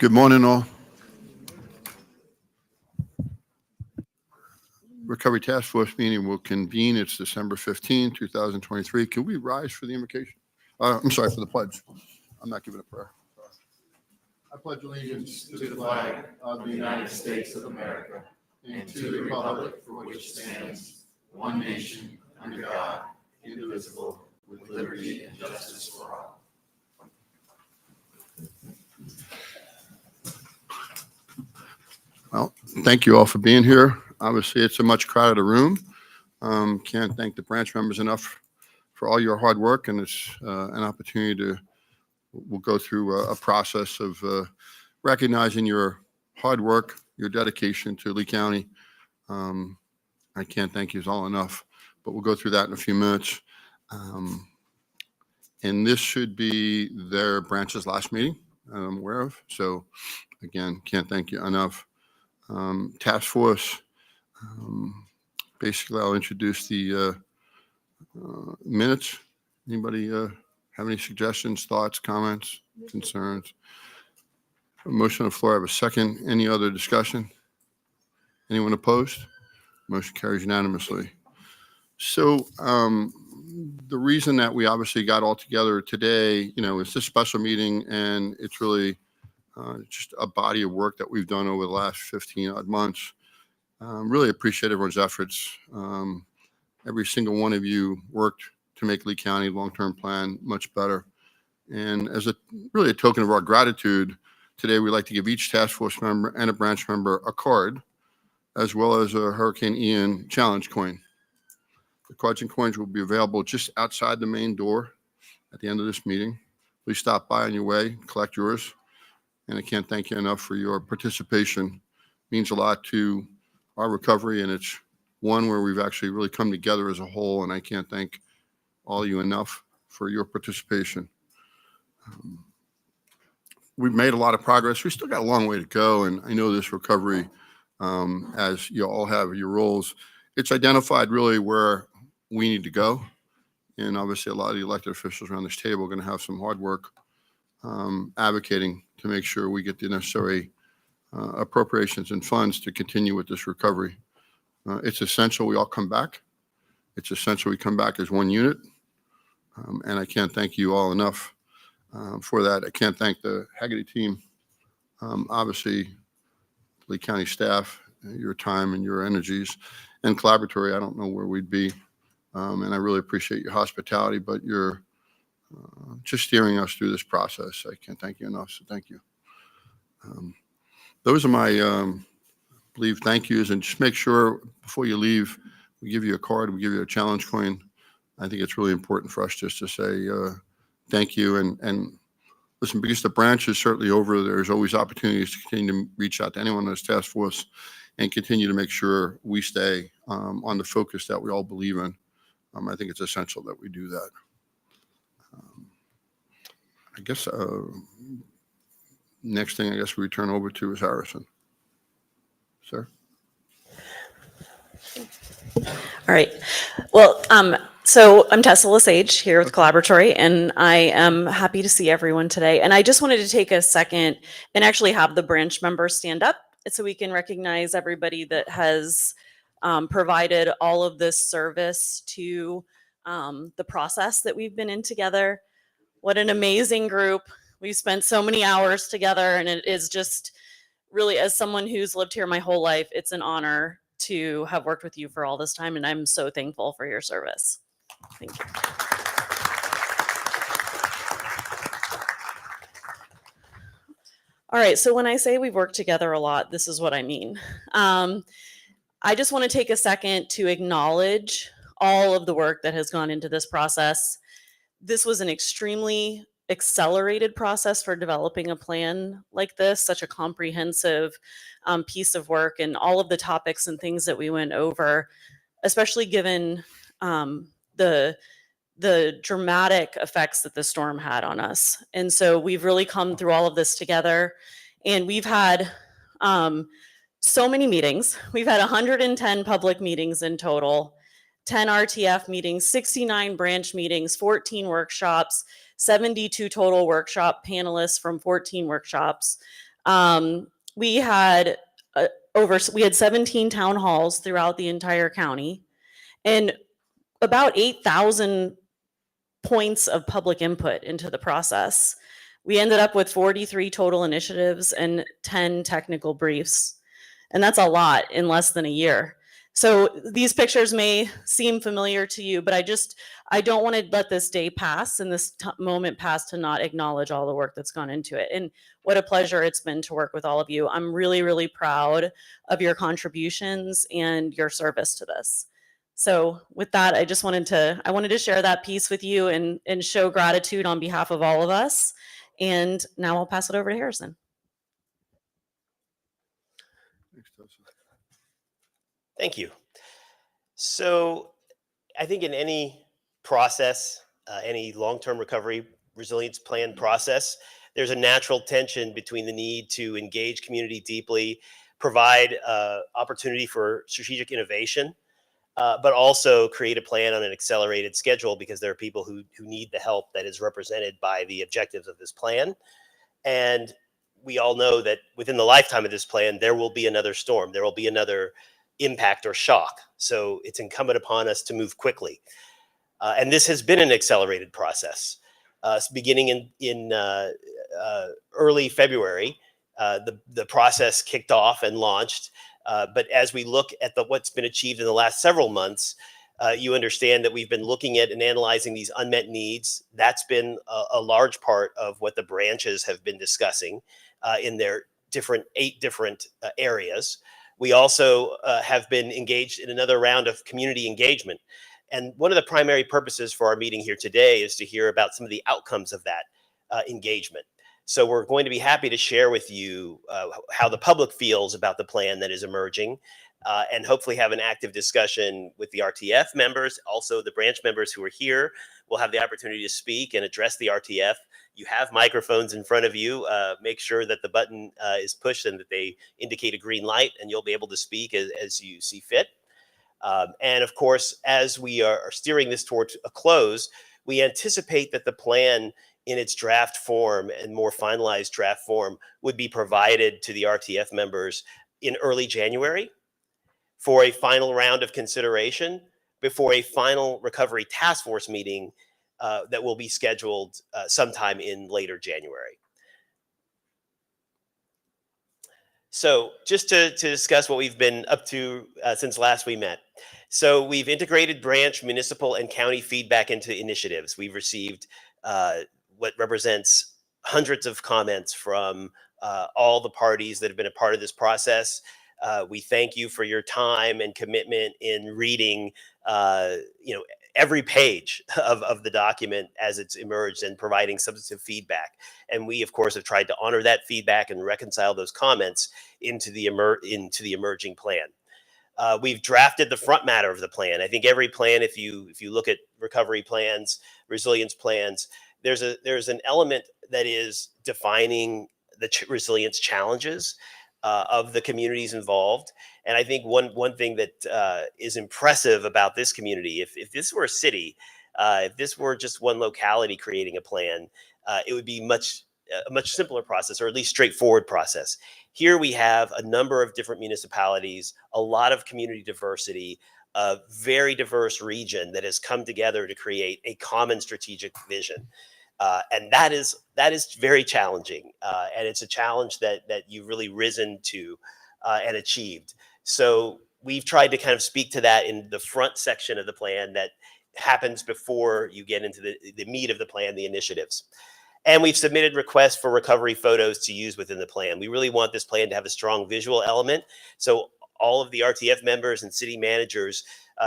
Good morning, all. Recovery Task Force meeting will convene. It's December 15, 2023. Can we rise for the invocation? I'm sorry, for the pledge. I'm not giving a prayer. I pledge allegiance To the flag of the United States of America and to the republic for which it stands, one nation, under God, indivisible, with liberty and justice for all. Well, thank you all for being here. Obviously, it's a much crowded room. Can't thank the branch members enough for all your hard work, and it's an opportunity to, we'll go through a process of recognizing your hard work, your dedication to Lee County. I can't thank you all enough, but we'll go through that in a few minutes. And this should be their branch's last meeting I'm aware of. So again, can't thank you enough. Task Force, basically I'll introduce the minutes. Anybody have any suggestions, thoughts, comments, concerns? A motion on the floor. I have a second. Any other discussion? Anyone opposed? Motion carries unanimously. So the reason that we obviously got all together today, is this special meeting, and it's really just a body of work that we've done over the last 15 odd months. Really appreciate everyone's efforts. Every single one of you worked to make Lee County long-term plan much better. And as a token of our gratitude, today we'd like to give each task force member and a branch member a card, as well as a Hurricane Ian challenge coin. The cards and coins will be available just outside the main door at the end of this meeting. Please stop by on your way, collect yours. And I can't thank you enough for your participation. It means a lot to our recovery, and it's one where we've actually really come together as a whole, and I can't thank all of you enough for your participation. We've made a lot of progress. We still got a long way to go, and I know this recovery, as you all have your roles, it's identified really where we need to go, and obviously a lot of the elected officials around this table are going to have some hard work advocating to make sure we get the necessary appropriations and funds to continue with this recovery. It's essential we all come back. It's essential we come back as one unit. And I can't thank you all enough for that. I can't thank the Hagerty team. Obviously, Lee County staff, your time and your energies, and collaboratory, I don't know where we'd be. And I really appreciate your hospitality, but you're just steering us through this process. I can't thank you enough, so thank you. Those are my believe thank yous, and just make sure before you leave, we give you a card, we give you a challenge coin. I think it's really important for us just to say thank you, and listen, because the branch is certainly over, there's always opportunities to continue to reach out to anyone on this task force and continue to make sure we stay on the focus that we all believe in. I think it's essential that we do that. I guess next thing we turn over to is Harrison. Sir. All right. Well, so I'm Tessa Lesage here with Collaboratory, and I am happy to see everyone today. And I just wanted to take a second and actually have the branch members stand up so we can recognize everybody that has provided all of this service to the process that we've been in together. What an amazing group. We spent so many hours together, and it is just really, as someone who's lived here my whole life, it's an honor to have worked with you for all this time, and I'm so thankful for your service. Thank you. All right, so when I say we've worked together a lot, this is what I mean. I just want to take a second to acknowledge all of the work that has gone into this process. This was an extremely accelerated process for developing a plan like this, such a comprehensive piece of work, and all of the topics and things that we went over, especially given the dramatic effects that the storm had on us. And so we've really come through all of this together, and we've had so many meetings. We've had 110 public meetings in total, 10 RTF meetings, 69 branch meetings, 14 workshops, 72 total workshop panelists from 14 workshops. We had we had 17 town halls throughout the entire county, and about 8,000 points of public input into the process. We ended up with 43 total initiatives and 10 technical briefs. And that's a lot in less than a year. So these pictures may seem familiar to you, but I don't want to let this day pass and this moment pass to not acknowledge all the work that's gone into it. And what a pleasure it's been to work with all of you. I'm really, really proud of your contributions and your service to this. So with that, I wanted to share that piece with you and show gratitude on behalf of all of us. And now I'll pass it over to Harrison. Thank you. So I think in any process, any long-term recovery resilience plan process, there's a natural tension between the need to engage community deeply, provide opportunity for strategic innovation, but also create a plan on an accelerated schedule because there are people who need the help that is represented by the objectives of this plan. And we all know that within the lifetime of this plan, there will be another storm. There will be another impact or shock. So it's incumbent upon us to move quickly. And this has been an accelerated process. Beginning in early February, the process kicked off and launched. But as we look at what's been achieved in the last several months, you understand that we've been looking at and analyzing these unmet needs. That's been a large part of what the branches have been discussing in their 8 different areas. We also have been engaged in another round of community engagement. And one of the primary purposes for our meeting here today is to hear about some of the outcomes of that engagement. So we're going to be happy to share with you how the public feels about the plan that is emerging, and hopefully have an active discussion with the RTF members. Also, the branch members who are here will have the opportunity to speak and address the RTF. You have microphones in front of you. Make sure that the button is pushed and that they indicate a green light, and you'll be able to speak as you see fit. And of course, as we are steering this towards a close, we anticipate that the plan in its draft form and more finalized draft form would be provided to the RTF members in early January for a final round of consideration before a final recovery task force meeting that will be scheduled sometime in later January. So just to discuss what we've been up to since last we met. So we've integrated branch, municipal, and county feedback into initiatives. We've received what represents hundreds of comments from all the parties that have been a part of this process. We thank you for your time and commitment in reading, every page of the document as it's emerged and providing substantive feedback. And we, of course, have tried to honor that feedback and reconcile those comments into the emerging plan. We've drafted the front matter of the plan. I think every plan, if you look at recovery plans, resilience plans, there's an element that is defining the resilience challenges of the communities involved. And I think one thing that is impressive about this community, if this were a city, if this were just one locality creating a plan, it would be a much simpler process, or at least straightforward process. Here we have a number of different municipalities, a lot of community diversity, a very diverse region that has come together to create a common strategic vision. And that is very challenging. And it's a challenge that you've really risen to and achieved. So we've tried to kind of speak to that in the front section of the plan that happens before you get into the meat of the plan, the initiatives. And we've submitted requests for recovery photos to use within the plan. We really want this plan to have a strong visual element. So all of the RTF members and city managers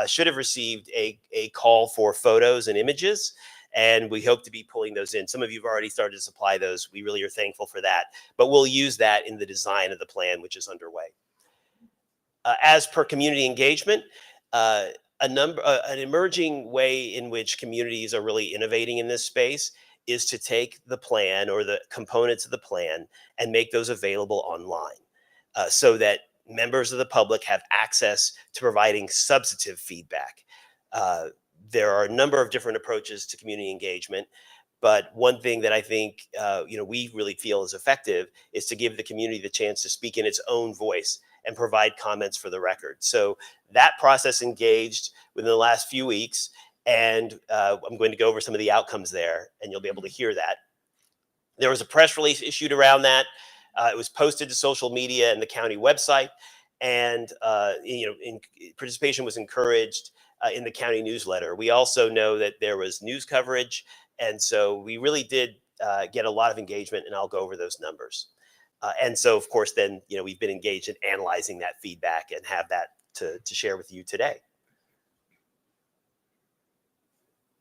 should have received a call for photos and images. And we hope to be pulling those in. Some of you have already started to supply those. We really are thankful for that. But we'll use that in the design of the plan, which is underway. As per community engagement, an emerging way in which communities are really innovating in this space is to take the plan or the components of the plan and make those available online so that members of the public have access to providing substantive feedback. There are a number of different approaches to community engagement, But one thing that I think we really feel is effective is to give the community the chance to speak in its own voice and provide comments for the record. So that process engaged within the last few weeks, and I'm going to go over some of the outcomes there, and you'll be able to hear that. There was a press release issued around that. It was posted to social media and the county website, and participation was encouraged in the county newsletter. We also know that there was news coverage, and so we really did get a lot of engagement, and I'll go over those numbers. And so, of course, then we've been engaged in analyzing that feedback and have that to share with you today.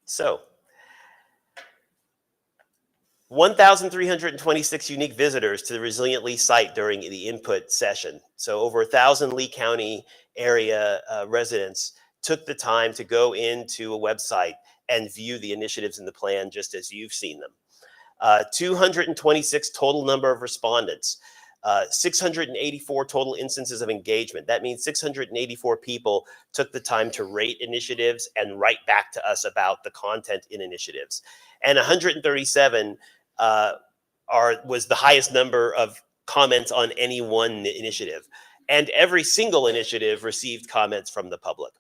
So, 1,326 unique visitors to the Resilient Lee site during the input session. So over 1,000 Lee County area residents took the time to go into a website and view the initiatives in the plan just as you've seen them. 226 total number of respondents, 684 total instances of engagement. That means 684 people took the time to rate initiatives and write back to us about the content in initiatives. And 137 was the highest number of comments on any one initiative. And every single initiative received comments from the public.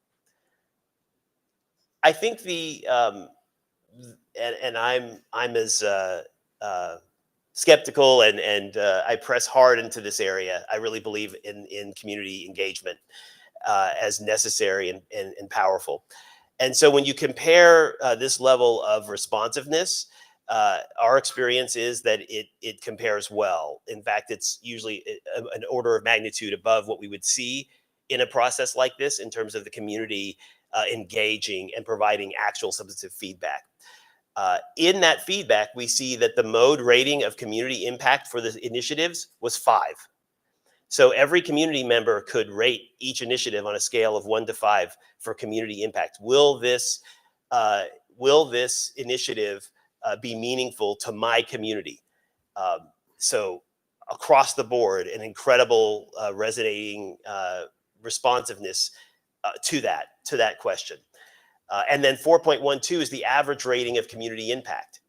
I think and I'm as skeptical and I press hard into this area. I really believe in community engagement as necessary and powerful. And so when you compare this level of responsiveness, our experience is that it compares well. In fact, it's usually an order of magnitude above what we would see in a process like this in terms of the community engaging and providing actual substantive feedback. In that feedback, we see that the mode rating of community impact for the initiatives was 5. So every community member could rate each initiative on a scale of 1 to 5 for community impact. Will this initiative be meaningful to my community? So across the board, an incredible resonating responsiveness to that question. And then 4.12 is the average rating of community impact.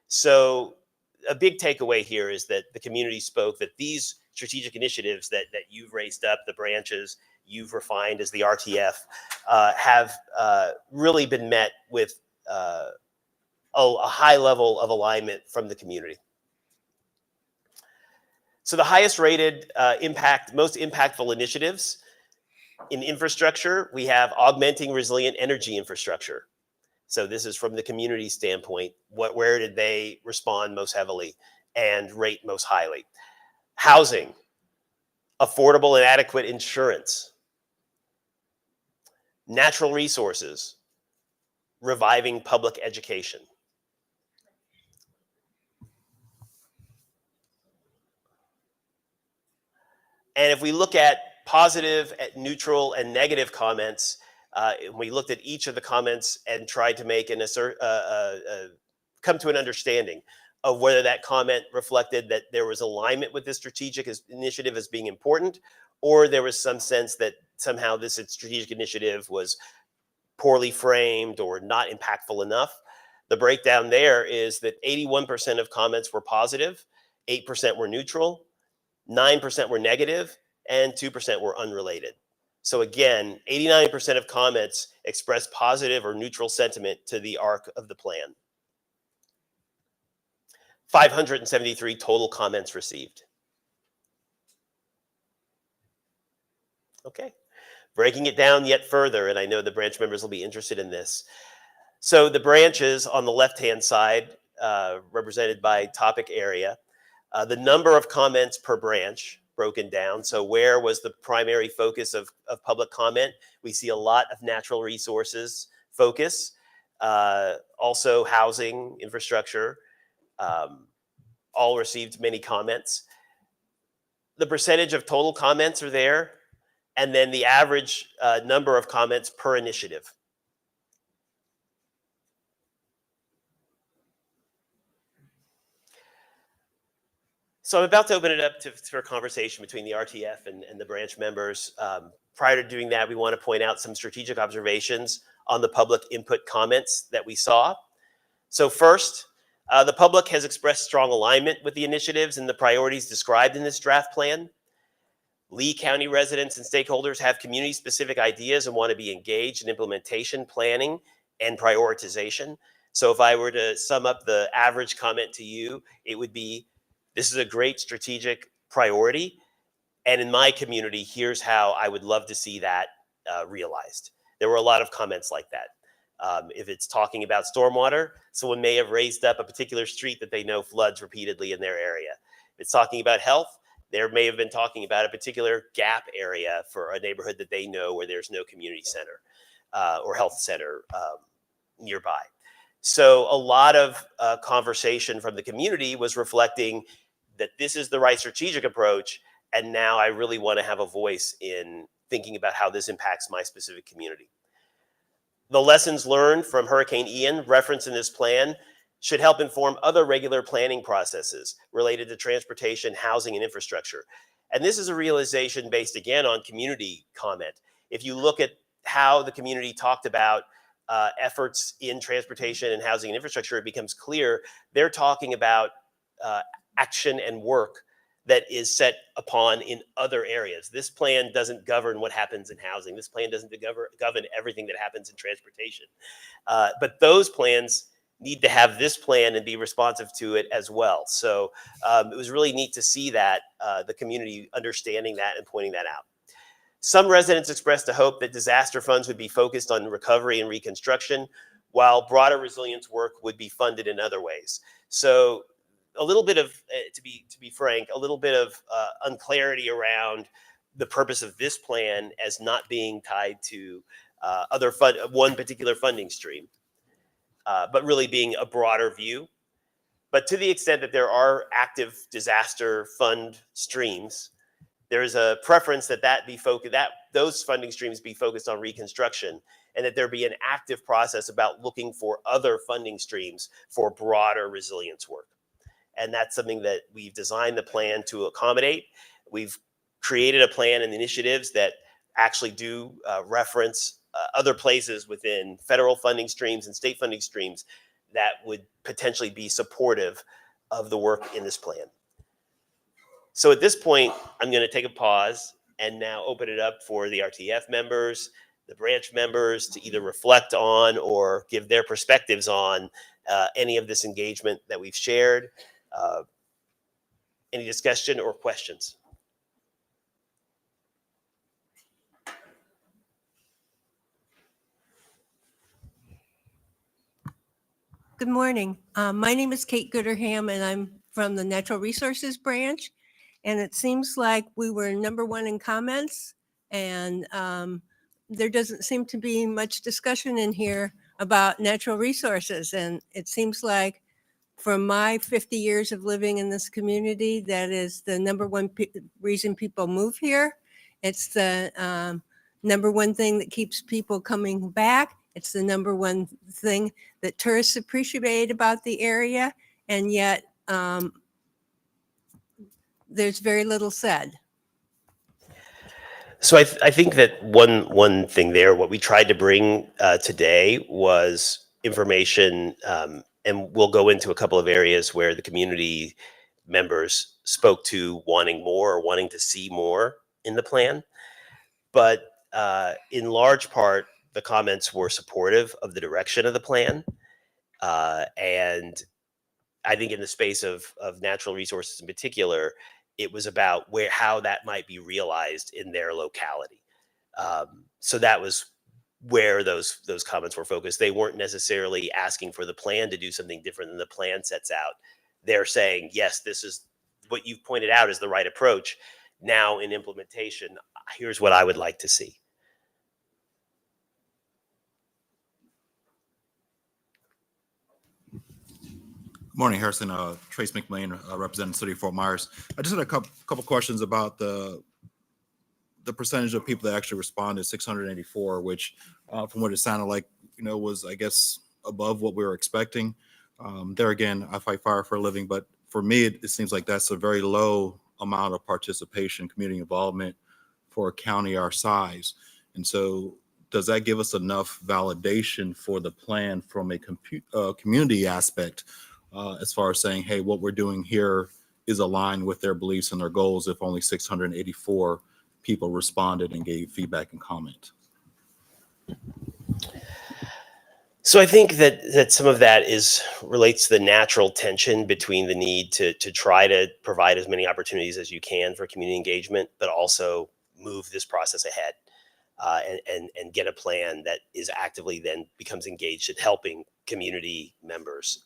So a big takeaway here is that the community spoke that these strategic initiatives that you've raised up, the branches you've refined as the RTF, have really been met with a high level of alignment from the community. So the highest rated most impactful initiatives in infrastructure, we have augmenting resilient energy infrastructure. So this is from the community standpoint. Where did they respond most heavily and rate most highly? Housing, affordable and adequate insurance, natural resources, reviving public education. And if we look at positive, neutral, and negative comments, we looked at each of the comments and tried to make come to an understanding of whether that comment reflected that there was alignment with this strategic initiative as being important, or there was some sense that somehow this strategic initiative was poorly framed or not impactful enough. The breakdown there is that 81% of comments were positive, 8% were neutral, 9% were negative, and 2% were unrelated. So again, 89% of comments expressed positive or neutral sentiment to the arc of the plan. 573 total comments received. Okay, breaking it down yet further, and I know the branch members will be interested in this. So the branches on the left-hand side, represented by topic area, the number of comments per branch broken down. So where was the primary focus of public comment? We see a lot of natural resources focus, also housing, infrastructure, all received many comments. The percentage of total comments are there, and then the average number of comments per initiative. So I'm about to open it up for a conversation between the RTF and the branch members. Prior to doing that, we want to point out some strategic observations on the public input comments that we saw. So first, The public has expressed strong alignment with the initiatives and the priorities described in this draft plan. Lee County residents and stakeholders have community-specific ideas and want to be engaged in implementation, planning, and prioritization. So if I were to sum up the average comment to you, it would be, this is a great strategic priority. And in my community, here's how I would love to see that realized. There were a lot of comments like that. If it's talking about stormwater, someone may have raised up a particular street that they know floods repeatedly in their area. If it's talking about health, there may have been talking about a particular gap area for a neighborhood that they know where there's no community center or health center nearby. So a lot of conversation from the community was reflecting that this is the right strategic approach, and now I really want to have a voice in thinking about how this impacts my specific community. The lessons learned from Hurricane Ian referenced in this plan should help inform other regular planning processes related to transportation, housing, and infrastructure. And this is a realization based again on community comment. If you look at how the community talked about efforts in transportation and housing and infrastructure, it becomes clear they're talking about action and work that is set upon in other areas. This plan doesn't govern what happens in housing. This plan doesn't govern everything that happens in transportation. But those plans need to have this plan and be responsive to it as well. So it was really neat to see that, the community understanding that and pointing that out. Some residents expressed a hope that disaster funds would be focused on recovery and reconstruction, while broader resilience work would be funded in other ways. So a little bit of, to be frank, a little bit of unclarity around the purpose of this plan as not being tied to one particular funding stream, but really being a broader view. But to the extent that there are active disaster fund streams, there is a preference that those funding streams be focused on reconstruction, and that there be an active process about looking for other funding streams for broader resilience work. And that's something that we've designed the plan to accommodate. We've created a plan and initiatives that actually do reference other places within federal funding streams and state funding streams that would potentially be supportive of the work in this plan. So at this point, I'm going to take a pause and now open it up for the RTF members, the branch members to either reflect on or give their perspectives on any of this engagement that we've shared. Any discussion or questions? Good morning. My name is Kate Gooderham, and I'm from the Natural Resources Branch. And it seems like we were #1 in comments, and there doesn't seem to be much discussion in here about natural resources. And it seems like from my 50 years of living in this community, that is the #1 reason people move here. It's the #1 thing that keeps people coming back. It's the #1 thing that tourists appreciate about the area, and yet there's very little said. So I think that one thing there, what we tried to bring today was information, and we'll go into a couple of areas where the community members spoke to wanting more or wanting to see more in the plan. But in large part, the comments were supportive of the direction of the plan. And I think in the space of natural resources in particular, it was about how that might be realized in their locality. So that was where those comments were focused. They weren't necessarily asking for the plan to do something different than the plan sets out. They're saying, yes, this is what you've pointed out is the right approach. Now in implementation, here's what I would like to see. Morning, Harrison. Trace McMahon, representing the city of Fort Myers. I just had a couple questions about the percentage of people that actually responded, 684, which from what it sounded like, was, I guess, above what we were expecting. There again, I fight fire for a living, but for me, it seems like that's a very low amount of participation, community involvement for a county our size. And so does that give us enough validation for the plan from a community aspect? as far as saying, hey, what we're doing here is aligned with their beliefs and their goals if only 684 people responded and gave feedback and comment? So I think that some of that relates to the natural tension between the need to try to provide as many opportunities as you can for community engagement, but also move this process ahead, and get a plan that is actively then becomes engaged in helping community members.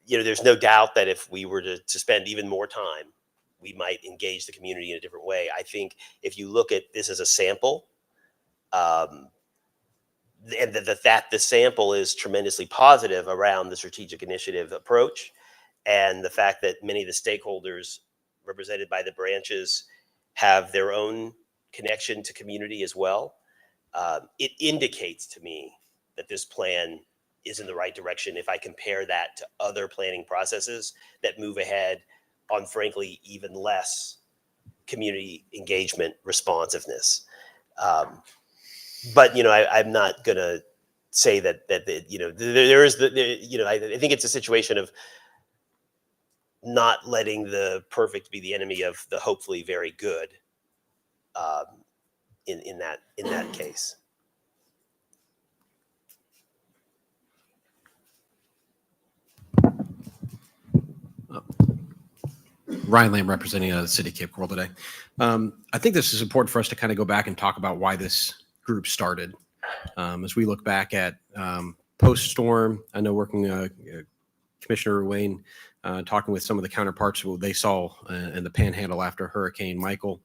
There's no doubt that if we were to spend even more time, we might engage the community in a different way. I think if you look at this as a sample, and that the sample is tremendously positive around the strategic initiative approach, and the fact that many of the stakeholders represented by the branches have their own connection to community as well, it indicates to me that this plan is in the right direction if I compare that to other planning processes that move ahead on, frankly, even less community engagement responsiveness. But I'm not gonna say that there is I think it's a situation of not letting the perfect be the enemy of the hopefully very good, in that case. Ryan Lamb representing the city of Cape Coral today. I think this is important for us to kind of go back and talk about why this group started. As we look back at post-storm, I know working Commissioner Wayne, talking with some of the counterparts what they saw in the Panhandle after Hurricane Michael,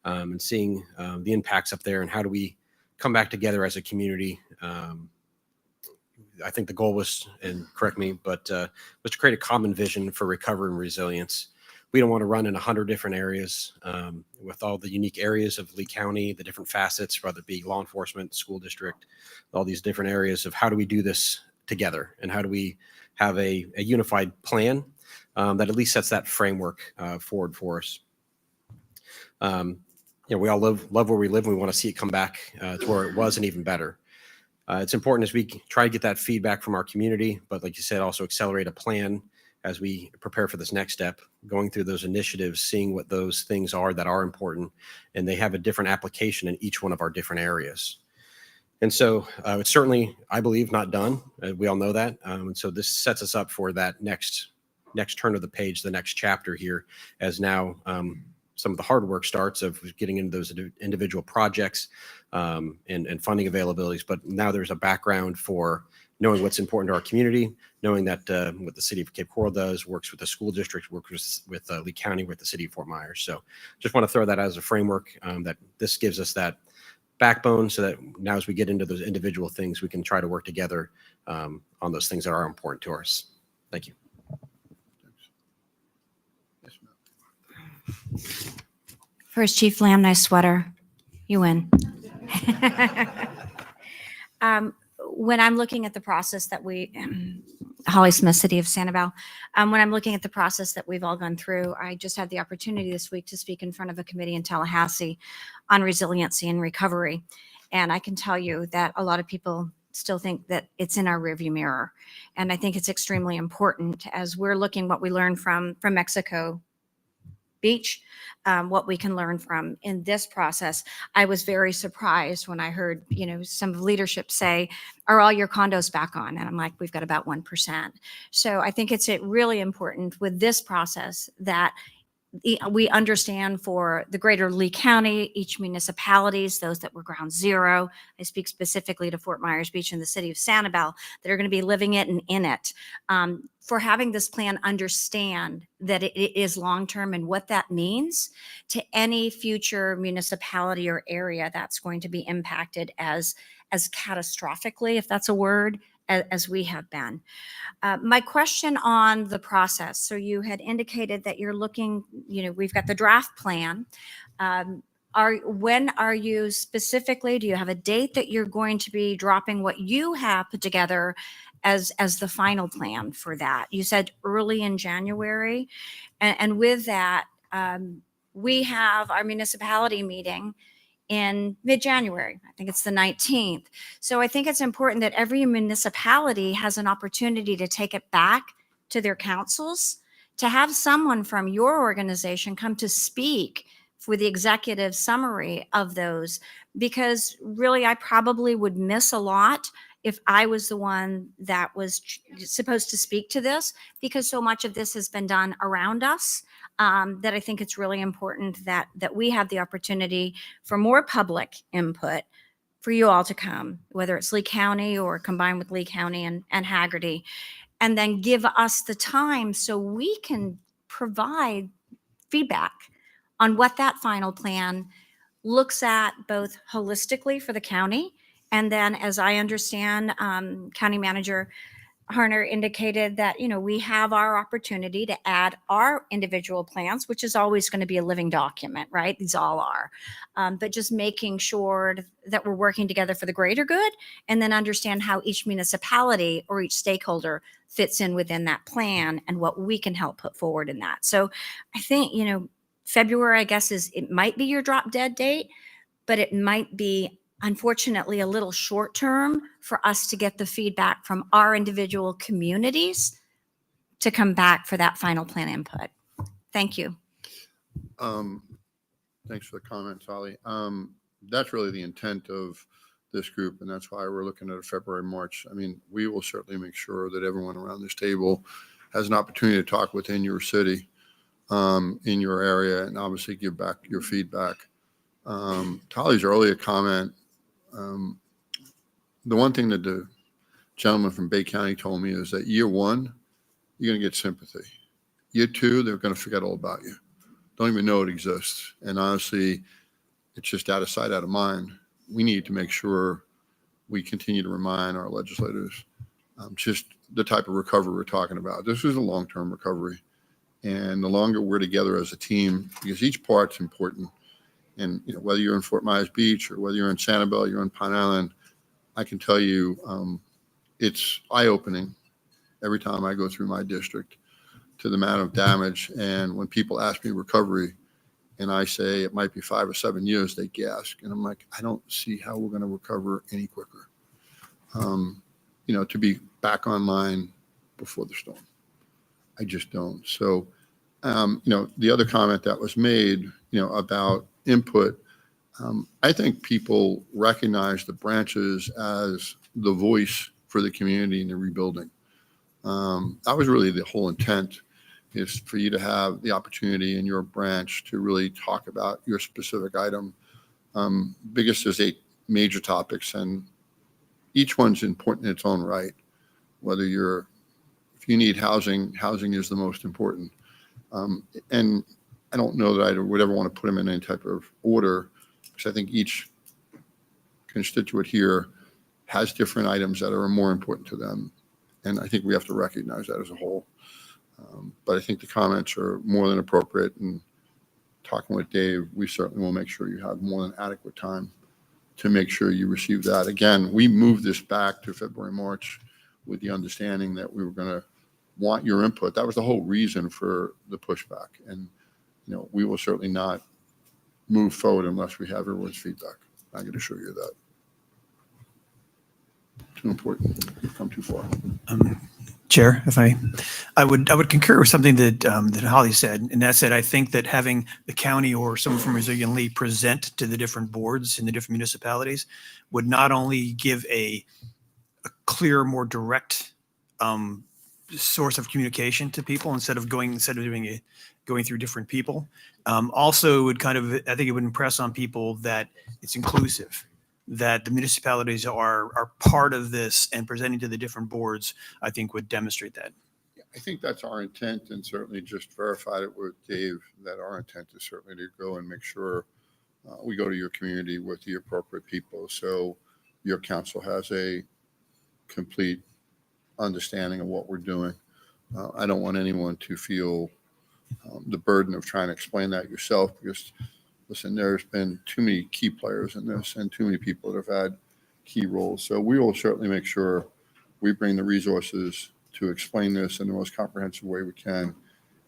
and seeing the impacts up there and how do we come back together as a community. I think the goal was, and correct me, but was to create a common vision for recovery and resilience. We don't want to run in 100 different areas, with all the unique areas of Lee County, the different facets, whether it be law enforcement, school district, all these different areas of how do we do this together and how do we have a unified plan that at least sets that framework forward for us. We all love where we live, and we want to see it come back to where it was and even better. It's important as we try to get that feedback from our community, but like you said, also accelerate a plan as we prepare for this next step, going through those initiatives, seeing what those things are that are important, and they have a different application in each one of our different areas. And so it's certainly, I believe, not done. We all know that. And so this sets us up for that next turn of the page, the next chapter here, as now some of the hard work starts of getting into those individual projects and funding availabilities. But now there's a background for knowing what's important to our community, knowing that what the city of Cape Coral does, works with the school district, works with Lee County, with the city of Fort Myers. So just want to throw that as a framework that this gives us that backbone so that now as we get into those individual things, we can try to work together on those things that are important to us. Thank you. First Chief Lamb, nice sweater. You win. When I'm looking at the process that Holly Smith, City of Sanibel, when I'm looking at the process that we've all gone through, I just had the opportunity this week to speak in front of a committee in Tallahassee on resiliency and recovery. And I can tell you that a lot of people still think that it's in our rearview mirror. And I think it's extremely important as we're looking what we learned from Mexico Beach, what we can learn from in this process. I was very surprised when I heard, some of leadership say, are all your condos back on? And I'm like, we've got about 1%. So I think it's really important with this process that we understand for the greater Lee County, each municipalities, those that were ground zero. I speak specifically to Fort Myers Beach and the city of Sanibel that are going to be living it and in it. For having this plan understand that it is long-term and what that means to any future municipality or area that's going to be impacted as catastrophically, if that's a word, as we have been. My question on the process. So you had indicated that you're looking, we've got the draft plan. When are you specifically, do you have a date that you're going to be dropping what you have put together as the final plan for that? You said early in January. And with that, we have our municipality meeting in mid-January. I think it's the 19th. So I think it's important that every municipality has an opportunity to take it back to their councils, to have someone from your organization come to speak for the executive summary of those, because really I probably would miss a lot if I was the one that was supposed to speak to this, because so much of this has been done around us, that I think it's really important that we have the opportunity for more public input for you all to come, whether it's Lee County or combined with Lee County and Haggerty, and then give us the time so we can provide feedback on what that final plan looks at, both holistically for the county. And then, as I understand, County Manager Harner indicated that, we have our opportunity to add our individual plans, which is always going to be a living document, right? These all are. But just making sure that we're working together for the greater good, and then understand how each municipality or each stakeholder fits in within that plan and what we can help put forward in that. So I think, February, I guess, it might be your drop dead date, but it might be, unfortunately, a little short term for us to get the feedback from our individual communities to come back for that final plan input. Thank you. Thanks for the comments, Holly. That's really the intent of this group, and that's why we're looking at a February, March. I mean, we will certainly make sure that everyone around this table has an opportunity to talk within your city, in your area, and obviously give back your feedback. Holly's earlier comment, the one thing that the gentleman from Bay County told me is that year one, you're going to get sympathy. Year two, they're going to forget all about you. Don't even know it exists. And honestly, it's just out of sight, out of mind. We need to make sure we continue to remind our legislators just the type of recovery we're talking about. This is a long-term recovery. And the longer we're together as a team, because each part's important. And whether you're in Fort Myers Beach or whether you're in Sanibel, you're in Pine Island, I can tell you it's eye-opening every time I go through my district to the amount of damage. And when people ask me recovery and I say it might be 5 or 7 years, they gasp. And I'm like, I don't see how we're going to recover any quicker, to be back online before the storm. I just don't. So, the other comment that was made, about input, I think people recognize the branches as the voice for the community in the rebuilding. That was really the whole intent, is for you to have the opportunity in your branch to really talk about your specific item. Biggest is 8 major topics, and each one's important in its own right. If you need housing is the most important. And I don't know that I would ever want to put them in any type of order, because I think each constituent here has different items that are more important to them. And I think we have to recognize that as a whole. But I think the comments are more than appropriate. And talking with Dave, we certainly will make sure you have more than adequate time to make sure you receive that. Again, we moved this back to February, March with the understanding that we were going to want your input. That was the whole reason for the pushback. And, we will certainly not move forward unless we have everyone's feedback. I can assure you that. Too important. We've come too far. Chair, if I would concur with something that Holly said, and that said, I think that having the county or someone from Resilient Lee present to the different boards in the different municipalities would not only give a clear, more direct source of communication to people instead of going through different people. Also, would I think it would impress on people that it's inclusive, that the municipalities are part of this, and presenting to the different boards, I think would demonstrate that. I think that's our intent, and certainly just verified it with Dave that our intent is certainly to go and make sure we go to your community with the appropriate people. So your council has a complete understanding of what we're doing. I don't want anyone to feel the burden of trying to explain that yourself, because listen, there's been too many key players in this and too many people that have had key roles. So we will certainly make sure we bring the resources to explain this in the most comprehensive way we can,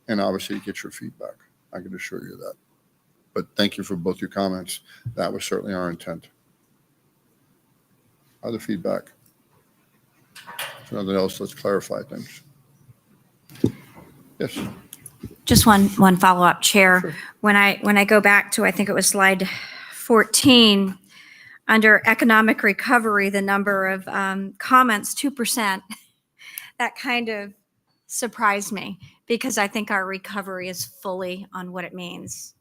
and obviously get your feedback. I can assure you that. but thank you for both your comments. That was certainly our intent. Other feedback? If nothing else, let's clarify things. Yes. Just one follow-up, Chair. When I go back to, I think it was slide 14, under economic recovery, the number of comments, 2%, that kind of surprised me because I think our recovery is fully on what it means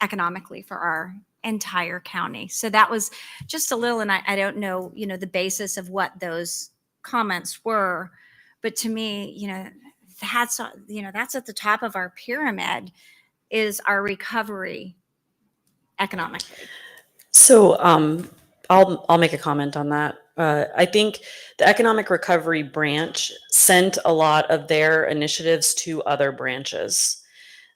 economically for our entire county. So that was just a little, and I don't know, the basis of what those comments were, but to me, that's at the top of our pyramid is our recovery economically. So I'll make a comment on that. I think the Economic Recovery Branch sent a lot of their initiatives to other branches.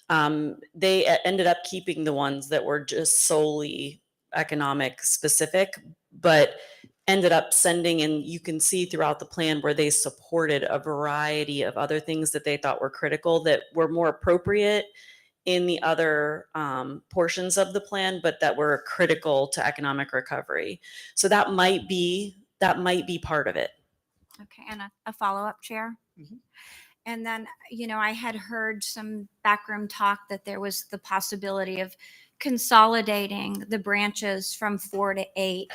They ended up keeping the ones that were just solely economic specific, but ended up sending, and you can see throughout the plan where they supported a variety of other things that they thought were critical that were more appropriate in the other portions of the plan, but that were critical to economic recovery. So that might be part of it. Okay, and a follow-up, Chair? And then, I had heard some backroom talk that there was the possibility of consolidating the branches from 4 to 8.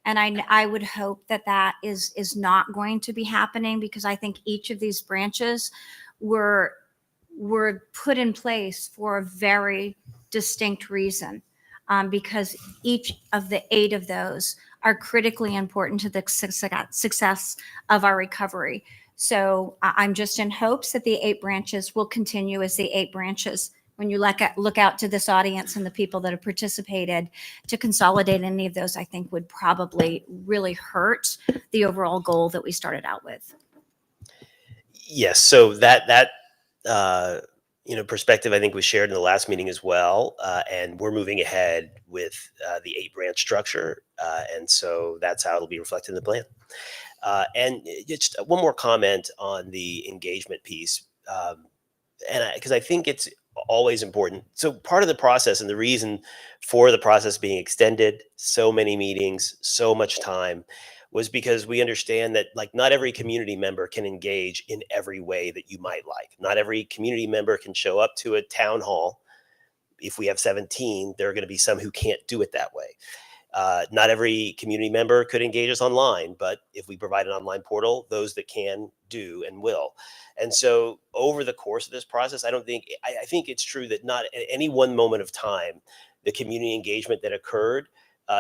And I would hope that is not going to be happening because I think each of these branches were put in place for a very distinct reason, because each of the 8 of those are critically important to the success of our recovery. So I'm just in hopes that the 8 branches will continue as the 8 branches. When you look out to this audience and the people that have participated, to consolidate any of those, I think would probably really hurt the overall goal that we started out with. Yes. So that perspective I think was shared in the last meeting as well, and we're moving ahead with the 8 branch structure, and so that's how it'll be reflected in the plan. And just one more comment on the engagement piece, because I think it's always important. So part of the process and the reason for the process being extended, so many meetings, so much time, was because we understand that not every community member can engage in every way that you might like. Not every community member can show up to a town hall. If we have 17, there are going to be some who can't do it that way. Not every community member could engage us online, but if we provide an online portal, those that can do and will. And so over the course of this process, I think it's true that not at any one moment of time, the community engagement that occurred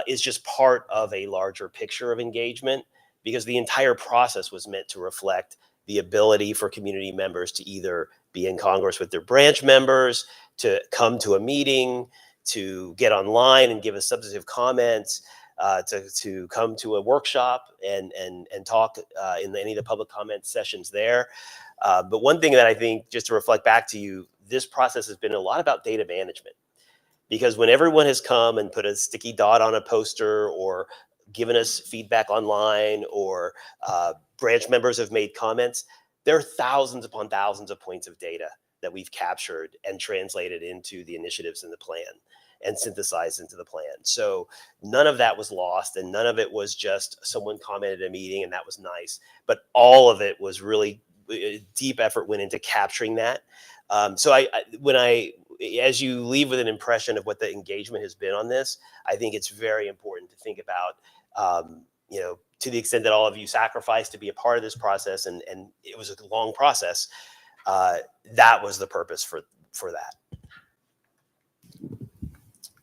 is just part of a larger picture of engagement, because the entire process was meant to reflect the ability for community members to either be in Congress with their branch members, to come to a meeting, to get online and give us substantive comments, to come to a workshop and talk in any of the public comment sessions there. But one thing that I think, just to reflect back to you, this process has been a lot about data management, because when everyone has come and put a sticky dot on a poster or given us feedback online, or branch members have made comments, there are thousands upon thousands of points of data that we've captured and translated into the initiatives in the plan and synthesized into the plan. So none of that was lost, and none of it was just someone commented at a meeting and that was nice, but all of it was really deep effort went into capturing that. So as you leave with an impression of what the engagement has been on this, I think it's very important to think about, to the extent that all of you sacrificed to be a part of this process, and it was a long process, that was the purpose for that.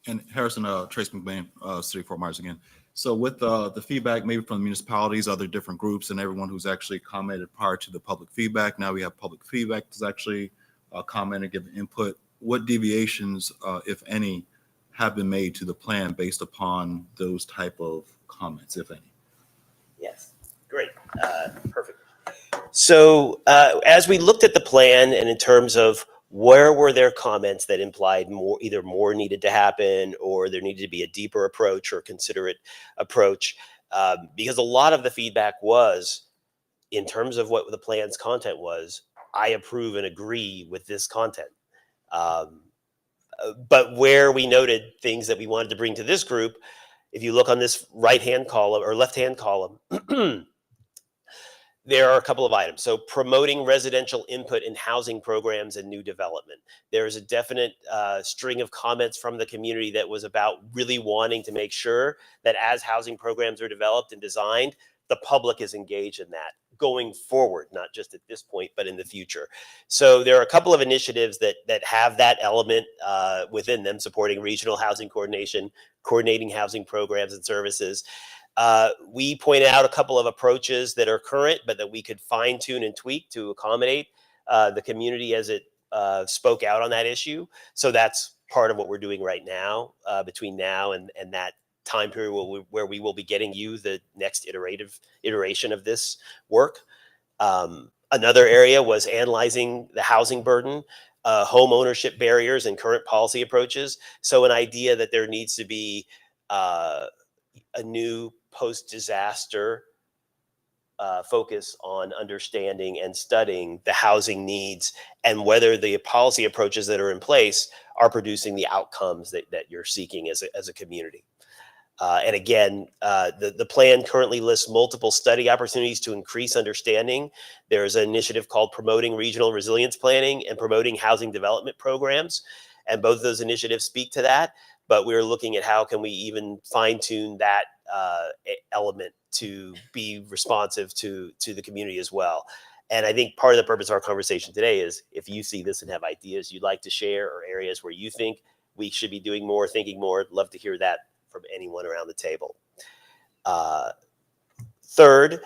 And Harrison, Trace McMahon, City of Fort Myers again. So with the feedback maybe from the municipalities, other different groups, and everyone who's actually commented prior to the public feedback, now we have public feedback that's actually commented, given input. What deviations, if any, have been made to the plan based upon those type of comments, if any? Yes, great, perfect. So as we looked at the plan, and in terms of where were there comments that implied either more needed to happen, or there needed to be a deeper approach or considerate approach, because a lot of the feedback was, in terms of what the plan's content was, I approve and agree with this content. But where we noted things that we wanted to bring to this group, if you look on this right-hand column or left-hand column, there are a couple of items. So promoting residential input in housing programs and new development. There is a definite string of comments from the community that was about really wanting to make sure that as housing programs are developed and designed, the public is engaged in that going forward, not just at this point, but in the future. So there are a couple of initiatives that have that element within them, supporting regional housing coordination, coordinating housing programs and services. We point out a couple of approaches that are current, but that we could fine tune and tweak to accommodate the community as it spoke out on that issue. So that's part of what we're doing right now, between now and that time period where we will be getting you the next iteration of this work. Another area was analyzing the housing burden, home ownership barriers, and current policy approaches. So an idea that there needs to be a new post-disaster focus on understanding and studying the housing needs and whether the policy approaches that are in place are producing the outcomes that you're seeking as a community. And again, the plan currently lists multiple study opportunities to increase understanding. There's an initiative called Promoting Regional Resilience Planning and Promoting Housing Development Programs. And both of those initiatives speak to that. But we're looking at how can we even fine tune that element to be responsive to the community as well. And I think part of the purpose of our conversation today is if you see this and have ideas you'd like to share or areas where you think we should be doing more, thinking more, I'd love to hear that from anyone around the table. Third,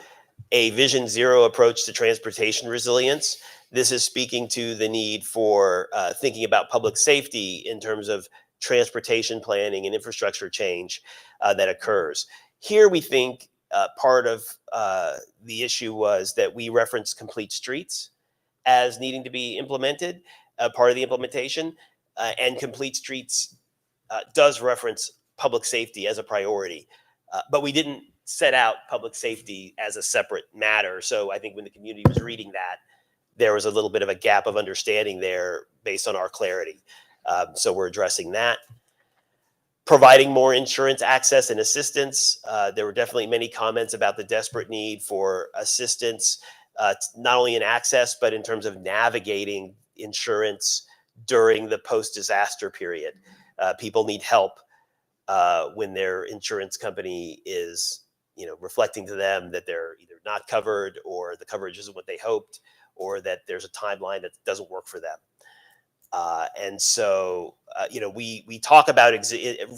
a Vision Zero approach to transportation resilience. This is speaking to the need for thinking about public safety in terms of transportation planning and infrastructure change that occurs. Here we think part of the issue was that we referenced complete streets as needing to be implemented, part of the implementation, and complete streets does reference public safety as a priority, but we didn't set out public safety as a separate matter. So I think when the community was reading that, there was a little bit of a gap of understanding there based on our clarity. So we're addressing that. Providing more insurance access and assistance. There were definitely many comments about the desperate need for assistance, not only in access, but in terms of navigating insurance during the post-disaster period. People need help when their insurance company is, reflecting to them that they're either not covered or the coverage isn't what they hoped, or that there's a timeline that doesn't work for them. And so, we talk about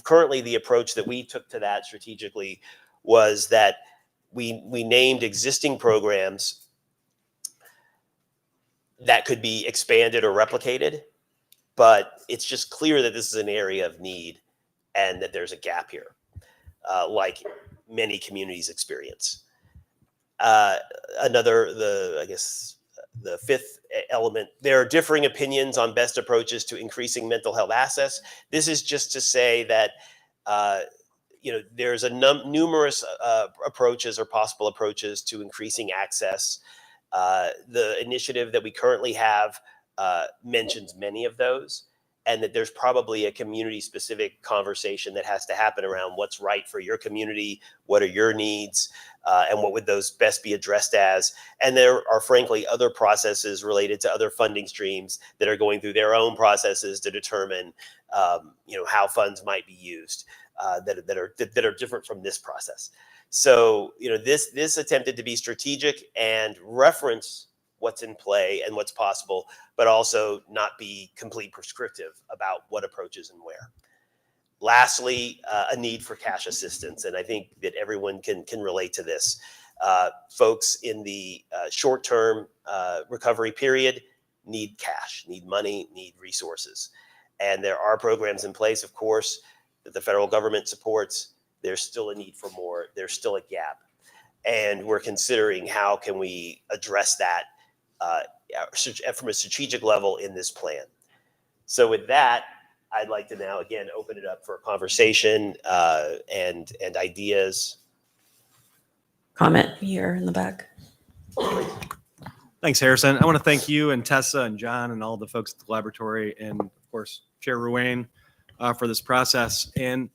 currently the approach that we took to that strategically was that we named existing programs that could be expanded or replicated, but it's just clear that this is an area of need and that there's a gap here, like many communities experience. The fifth element, there are differing opinions on best approaches to increasing mental health access. This is just to say that, there's numerous approaches or possible approaches to increasing access. The initiative that we currently have mentions many of those, and that there's probably a community-specific conversation that has to happen around what's right for your community, what are your needs, and what would those best be addressed as. And there are frankly other processes related to other funding streams that are going through their own processes to determine, how funds might be used that are different from this process. So, this attempted to be strategic and reference what's in play and what's possible, but also not be complete prescriptive about what approaches and where. Lastly, a need for cash assistance. And I think that everyone can relate to this. Folks in the short-term recovery period need cash, need money, need resources. And there are programs in place, of course, that the federal government supports. There's still a need for more. There's still a gap. And we're considering how can we address that from a strategic level in this plan. So with that, I'd like to now again open it up for a conversation and ideas. Comment here in the back. Thanks, Harrison. I want to thank you and Tessa and John and all the folks at the laboratory, and of course, Chair Ruane, for this process. And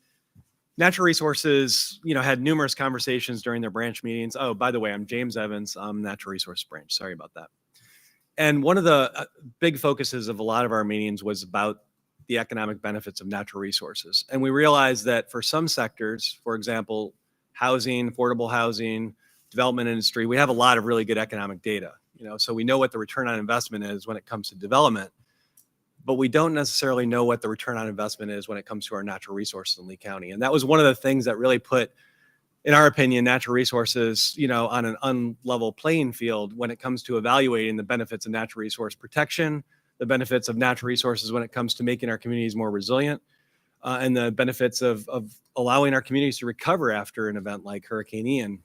Natural Resources, had numerous conversations during their branch meetings. Oh, by the way, I'm James Evans. I'm Natural Resource Branch. Sorry about that. And one of the big focuses of a lot of our meetings was about the economic benefits of natural resources. And we realized that for some sectors, for example, housing, affordable housing, development industry, we have a lot of really good economic data. So we know what the return on investment is when it comes to development, but we don't necessarily know what the return on investment is when it comes to our natural resources in Lee County. And that was one of the things that really put, in our opinion, natural resources, on an unlevel playing field when it comes to evaluating the benefits of natural resource protection, the benefits of natural resources when it comes to making our communities more resilient, and the benefits of allowing our communities to recover after an event like Hurricane Ian.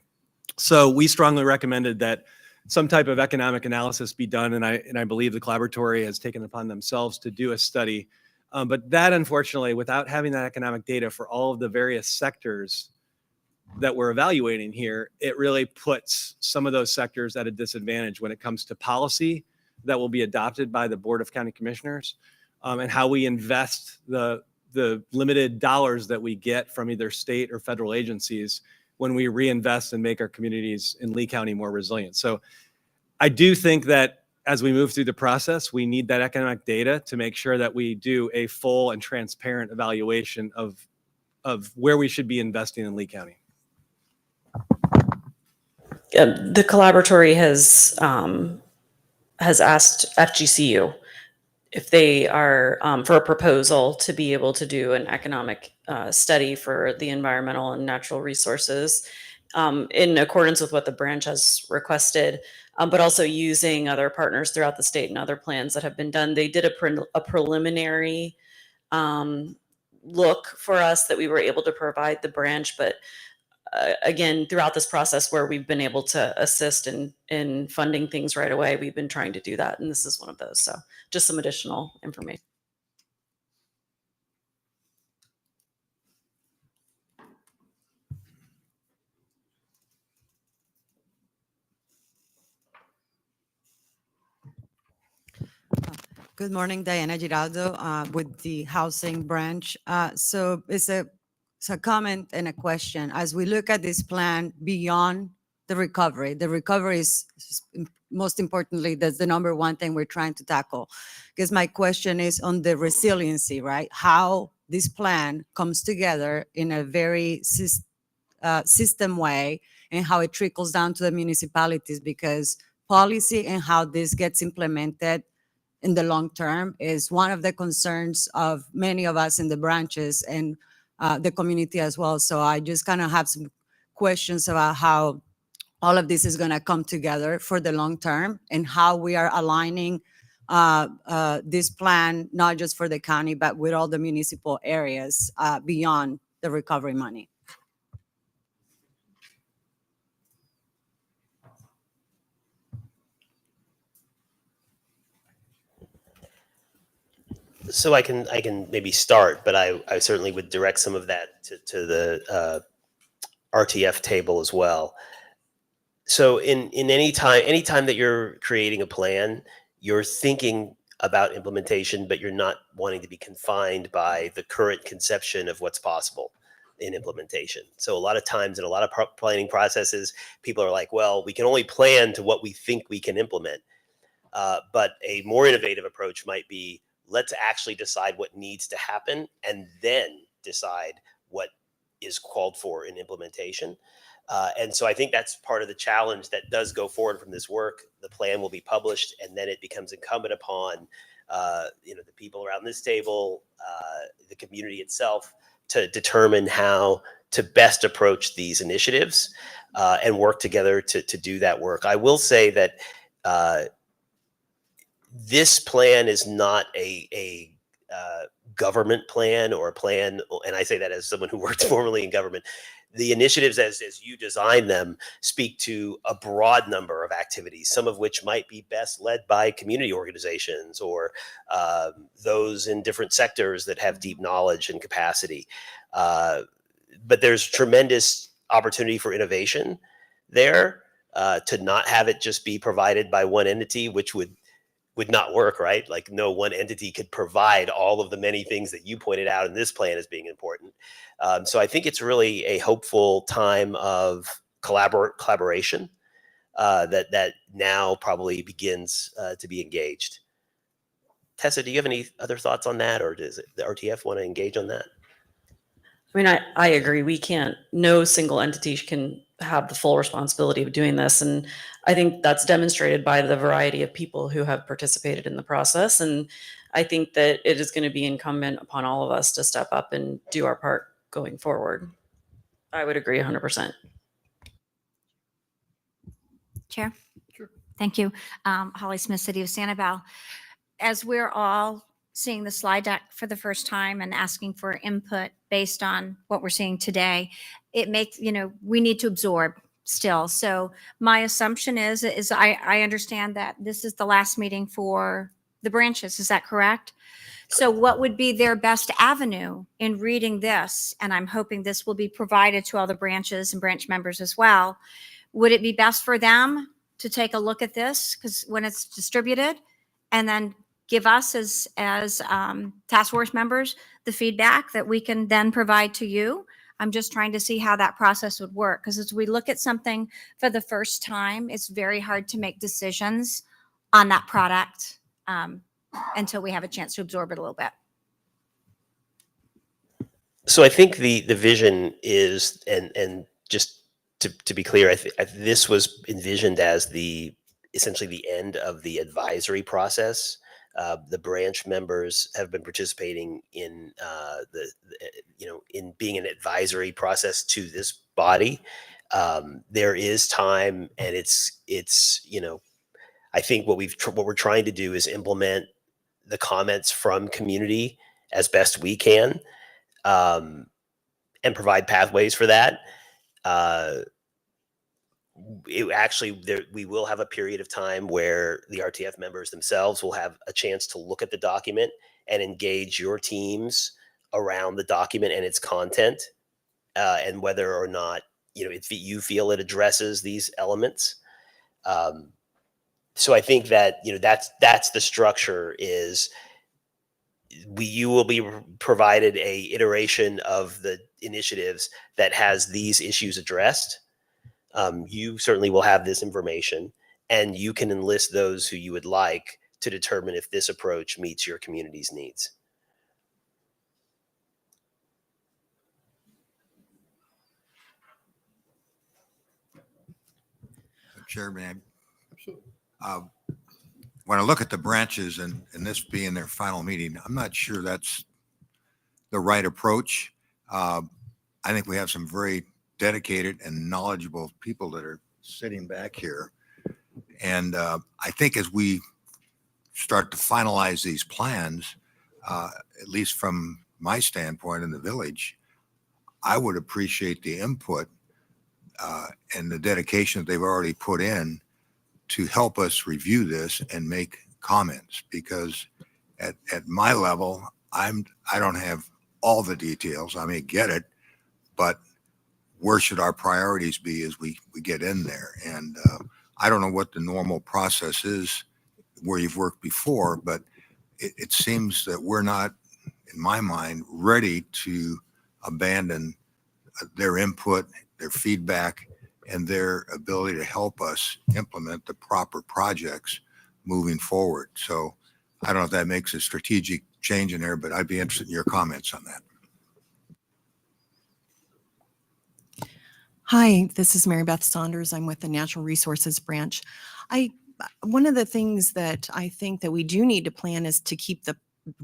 So we strongly recommended that some type of economic analysis be done, and I believe the collaboratory has taken upon themselves to do a study. But that, unfortunately, without having that economic data for all of the various sectors that we're evaluating here, it really puts some of those sectors at a disadvantage when it comes to policy that will be adopted by the Board of County Commissioners, and how we invest the limited dollars that we get from either state or federal agencies when we reinvest and make our communities in Lee County more resilient. So I do think that as we move through the process, we need that economic data to make sure that we do a full and transparent evaluation of where we should be investing in Lee County. The collaboratory has asked FGCU if they are for a proposal to be able to do an economic study for the environmental and natural resources in accordance with what the branch has requested, but also using other partners throughout the state and other plans that have been done. They did a preliminary look for us that we were able to provide the branch, but again, throughout this process where we've been able to assist in funding things right away, we've been trying to do that. And this is one of those. So just some additional information. Good morning, Diana Giraldo with the Housing Branch. So it's a comment and a question. As we look at this plan beyond the recovery is most importantly, that's the number one thing we're trying to tackle. Because my question is on the resiliency, right? How this plan comes together in a very system way and how it trickles down to the municipalities, because policy and how this gets implemented in the long term is one of the concerns of many of us in the branches and the community as well. So I just kind of have some questions about how all of this is going to come together for the long term and how we are aligning this plan, not just for the county, but with all the municipal areas beyond the recovery money. So I can maybe start, but I certainly would direct some of that to the RTF table as well. So in any time that you're creating a plan, you're thinking about implementation, but you're not wanting to be confined by the current conception of what's possible in implementation. So a lot of times in a lot of planning processes, people are like, well, we can only plan to what we think we can implement. But a more innovative approach might be, let's actually decide what needs to happen and then decide what is called for in implementation. And so I think that's part of the challenge that does go forward from this work. The plan will be published, and then it becomes incumbent upon the people around this table, the community itself, to determine how to best approach these initiatives and work together to do that work. I will say that this plan is not a government plan or a plan, and I say that as someone who worked formerly in government. The initiatives, as you design them, speak to a broad number of activities, some of which might be best led by community organizations or those in different sectors that have deep knowledge and capacity. But there's tremendous opportunity for innovation there, to not have it just be provided by one entity, which would would not work, right? Like no one entity could provide all of the many things that you pointed out in this plan as being important. So I think it's really a hopeful time of collaboration that now probably begins to be engaged. Tessa, do you have any other thoughts on that, or does the RTF want to engage on that? I mean, I agree. We can't, no single entity can have the full responsibility of doing this. And I think that's demonstrated by the variety of people who have participated in the process. And I think that it is going to be incumbent upon all of us to step up and do our part going forward. I would agree 100%. Chair? Sure. Thank you. Holly Smith, City of Sanibel. As we're all seeing the slide deck for the first time and asking for input based on what we're seeing today, it makes, we need to absorb still. So my assumption is I understand that this is the last meeting for the branches. Is that correct? So what would be their best avenue in reading this? And I'm hoping this will be provided to all the branches and branch members as well. Would it be best for them to take a look at this because when it's distributed, and then give us as task force members the feedback that we can then provide to you? I'm just trying to see how that process would work, because as we look at something for the first time, it's very hard to make decisions on that product until we have a chance to absorb it a little bit. So I think the vision is, and just to be clear, this was envisioned as essentially the end of the advisory process. The branch members have been participating in in being an advisory process to this body. There is time, and it's I think what we're trying to do is implement the comments from community as best we can, and provide pathways for that. We will have a period of time where the RTF members themselves will have a chance to look at the document and engage your teams around the document and its content, and whether or not if you feel it addresses these elements. So I think that that's the structure. Is you will be provided a iteration of the initiatives that has these issues addressed. You certainly will have this information, and you can enlist those who you would like to determine if this approach meets your community's needs. Chairman, when I look at the branches and this being their final meeting, I'm not sure that's the right approach. I think we have some very dedicated and knowledgeable people that are sitting back here. And I think as we start to finalize these plans, at least from my standpoint in the village, I would appreciate the input and the dedication that they've already put in to help us review this and make comments, because at my level, I don't have all the details. I may get it, but where should our priorities be as we get in there? And I don't know what the normal process is where you've worked before, but it seems that we're not, in my mind, ready to abandon their input, their feedback, and their ability to help us implement the proper projects moving forward. So I don't know if that makes a strategic change in there, but I'd be interested in your comments on that. Hi, this is Mary Beth Saunders. I'm with the Natural Resources Branch. One of the things that I think that we do need to plan is to keep the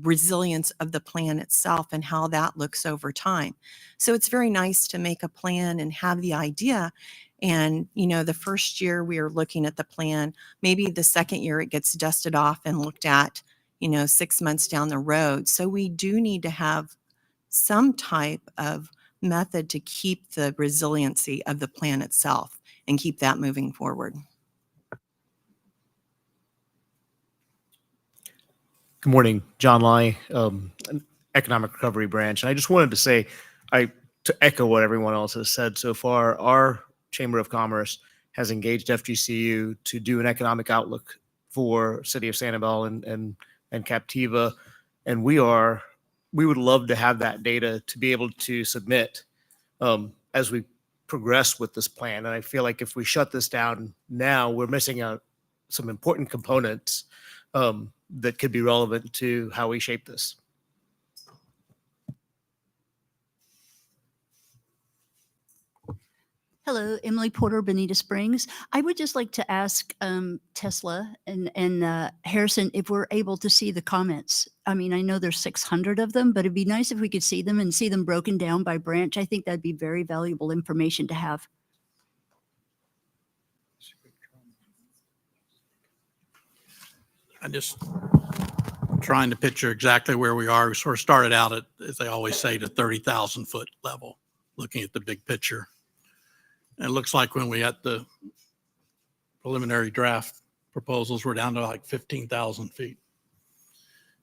resilience of the plan itself and how that looks over time. So it's very nice to make a plan and have the idea. And, the first year we are looking at the plan, maybe the second year it gets dusted off and looked at, 6 months down the road. So we do need to have some type of method to keep the resiliency of the plan itself and keep that moving forward. Good morning, John Lai, Economic Recovery Branch. And I just wanted to say, to echo what everyone else has said so far, our Chamber of Commerce has engaged FGCU to do an economic outlook for City of Sanibel and Captiva. And we would love to have that data to be able to submit as we progress with this plan. And I feel like if we shut this down now, we're missing out some important components that could be relevant to how we shape this. Hello, Emily Porter, Bonita Springs. I would just like to ask Tesla and Harrison if we're able to see the comments. I mean, I know there's 600 of them, but it'd be nice if we could see them and see them broken down by branch. I think that'd be very valuable information to have. I just trying to picture exactly where we are. We sort of started out at, as they always say, the 30,000 foot level, looking at the big picture. And it looks like when we had the preliminary draft proposals, we're down to like 15,000 feet.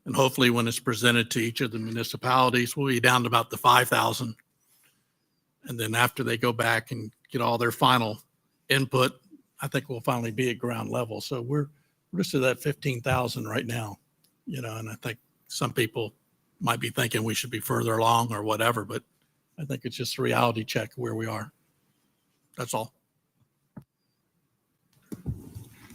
And hopefully when it's presented to each of the municipalities, we'll be down to about the 5,000. And then after they go back and get all their final input, I think we'll finally be at ground level. So we're just at that 15,000 right now, you know, and I think some people might be thinking we should be further along or whatever, but I think it's just a reality check where we are. That's all.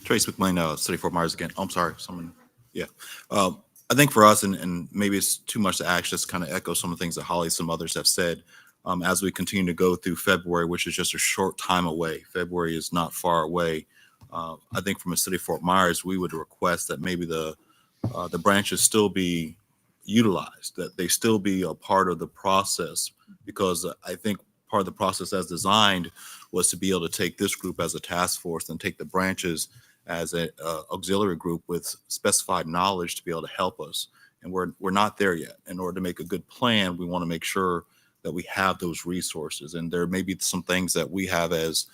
Trace McMillan, City of Fort Myers again. Oh, I'm sorry, someone, yeah. I think for us, and maybe it's too much to ask, just kind of echo some of the things that Holly, some others have said. As we continue to go through February, which is just a short time away, February is not far away. I think from a City of Fort Myers, we would request that maybe the branches still be utilized, that they still be a part of the process, because I think part of the process as designed was to be able to take this group as a task force and take the branches as an auxiliary group with specified knowledge to be able to help us. And we're not there yet. In order to make a good plan, we want to make sure that we have those resources. And there may be some things that we have as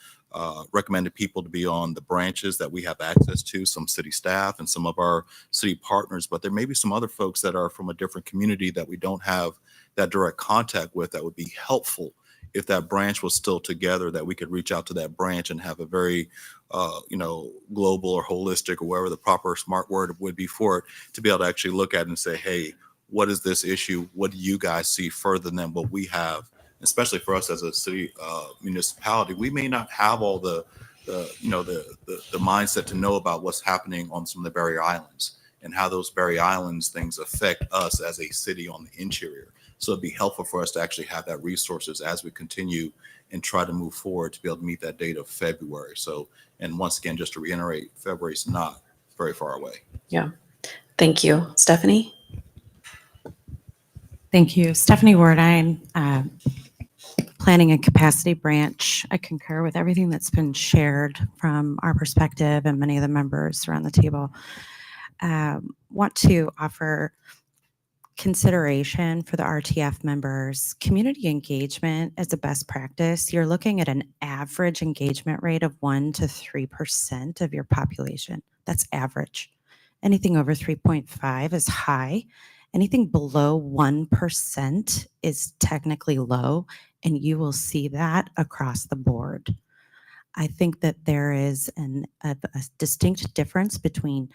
recommended people to be on the branches that we have access to, some city staff and some of our city partners, but there may be some other folks that are from a different community that we don't have that direct contact with that would be helpful if that branch was still together, that we could reach out to that branch and have a very, global or holistic or whatever the proper smart word would be for it, to be able to actually look at it and say, hey, what is this issue? What do you guys see further than what we have? Especially for us as a city municipality, we may not have all the mindset to know about what's happening on some of the barrier islands and how those barrier islands things affect us as a city on the interior. So it'd be helpful for us to actually have that resources as we continue and try to move forward to be able to meet that date of February. So, and once again, just to reiterate, February is not very far away. Yeah. Thank you. Stephanie? Thank you. Stephanie Ward. I'm planning a capacity branch. I concur with everything that's been shared from our perspective and many of the members around the table. Want to offer consideration for the RTF members. Community engagement is a best practice. You're looking at an average engagement rate of 1 to 3% of your population. That's average. Anything over 3.5 is high. Anything below 1% is technically low, and you will see that across the board. I think that there is a distinct difference between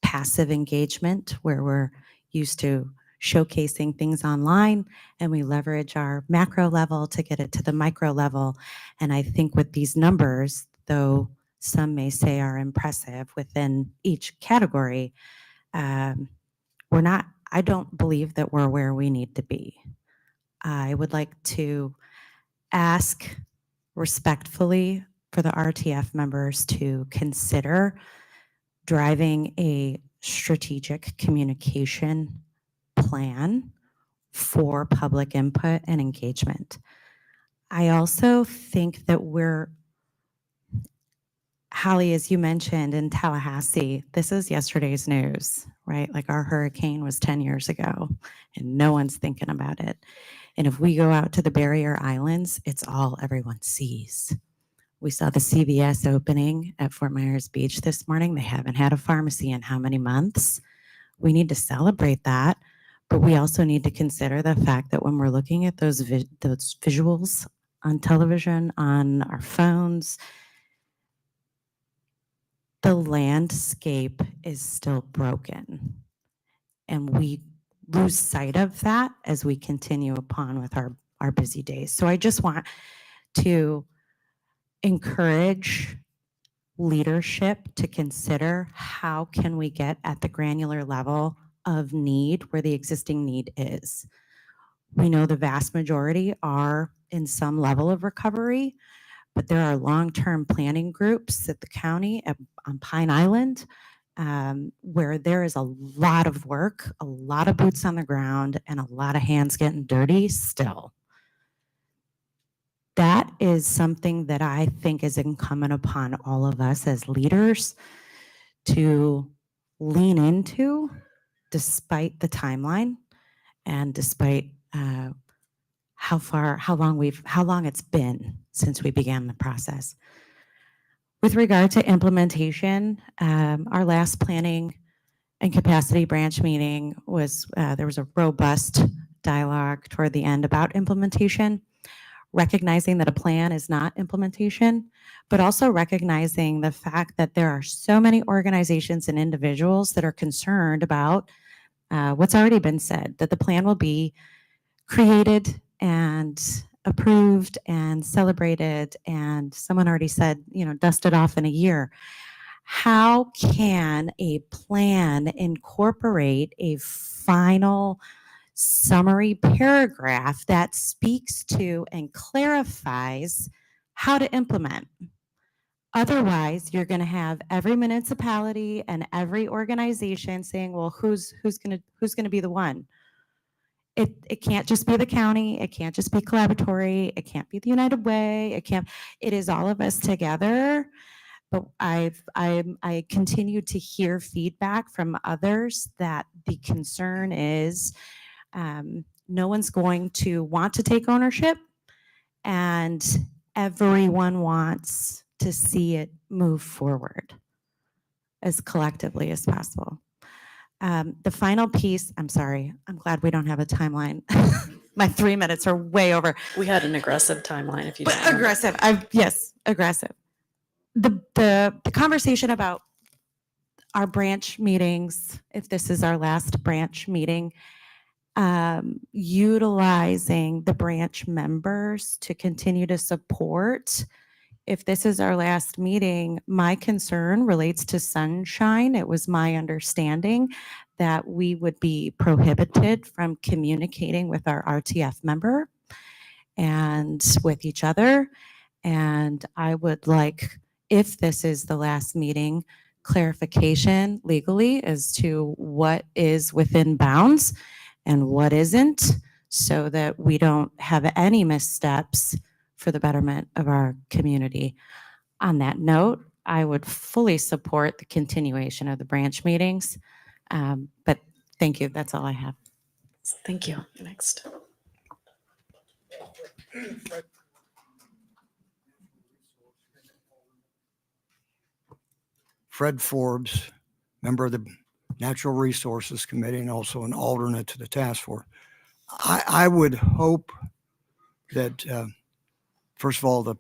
passive engagement, where we're used to showcasing things online and we leverage our macro level to get it to the micro level. And I think with these numbers, though some may say are impressive within each category, I don't believe that we're where we need to be. I would like to ask respectfully for the RTF members to consider driving a strategic communication plan for public input and engagement. I also think that Holly, as you mentioned, in Tallahassee, this is yesterday's news, right? Like our hurricane was 10 years ago and no one's thinking about it. And if we go out to the barrier islands, it's all everyone sees. We saw the CVS opening at Fort Myers Beach this morning. They haven't had a pharmacy in how many months? We need to celebrate that, but we also need to consider the fact that when we're looking at those visuals on television, on our phones, the landscape is still broken. And we lose sight of that as we continue upon with our busy days. So I just want to encourage leadership to consider how can we get at the granular level of need where the existing need is. We know the vast majority are in some level of recovery, but there are long-term planning groups at the county on Pine Island where there is a lot of work, a lot of boots on the ground, and a lot of hands getting dirty still. That is something that I think is incumbent upon all of us as leaders to lean into despite the timeline and despite how long it's been since we began the process. With regard to implementation, our last planning and capacity branch meeting was, there was a robust dialogue toward the end about implementation, recognizing that a plan is not implementation, but also recognizing the fact that there are so many organizations and individuals that are concerned about what's already been said, that the plan will be created and approved and celebrated, and someone already said, dusted off in a year. How can a plan incorporate a final summary paragraph that speaks to and clarifies how to implement? Otherwise, you're going to have every municipality and every organization saying, well, who's going to be the one? It can't just be the county. It can't just be collaboratory. It can't be the United Way. It is all of us together. But I continue to hear feedback from others that the concern is no one's going to want to take ownership, and everyone wants to see it move forward as collectively as possible. The final piece, I'm sorry, I'm glad we don't have a timeline. My 3 minutes are way over. We had an aggressive timeline if you But don't remember. aggressive, yes, aggressive. The conversation about our branch meetings, if this is our last branch meeting, utilizing the branch members to continue to support. If this is our last meeting, my concern relates to sunshine. It was my understanding that we would be prohibited from communicating with our RTF member and with each other. And I would like, if this is the last meeting, clarification legally as to what is within bounds and what isn't, so that we don't have any missteps for the betterment of our community. On that note, I would fully support the continuation of the branch meetings. But thank you. That's all I have. Thank you. Next. Fred Forbes, member of the Natural Resources Committee and also an alternate to the task force. I would hope that, first of all,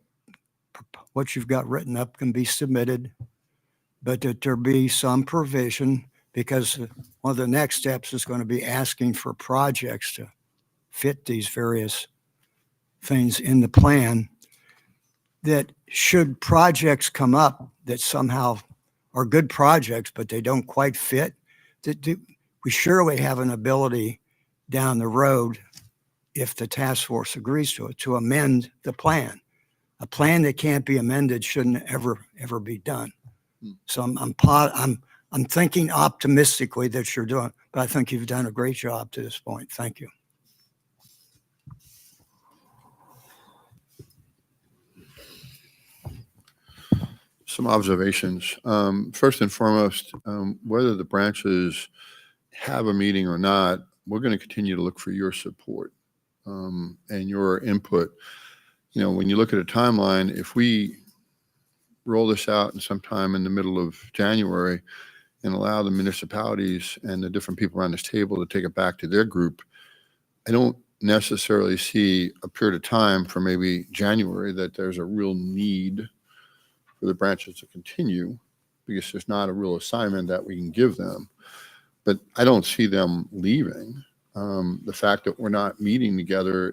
what you've got written up can be submitted, but that there be some provision, because one of the next steps is going to be asking for projects to fit these various things in the plan, that should projects come up that somehow are good projects, but they don't quite fit, that we surely have an ability down the road, if the task force agrees to it, to amend the plan. A plan that can't be amended shouldn't ever be done. So I'm thinking optimistically that you're doing, but I think you've done a great job to this point. Thank you. Some observations. First and foremost, whether the branches have a meeting or not, we're going to continue to look for your support and your input. When you look at a timeline, if we roll this out in sometime in the middle of January and allow the municipalities and the different people around this table to take it back to their group, I don't necessarily see a period of time for maybe January that there's a real need for the branches to continue, because there's not a real assignment that we can give them. But I don't see them leaving. The fact that we're not meeting together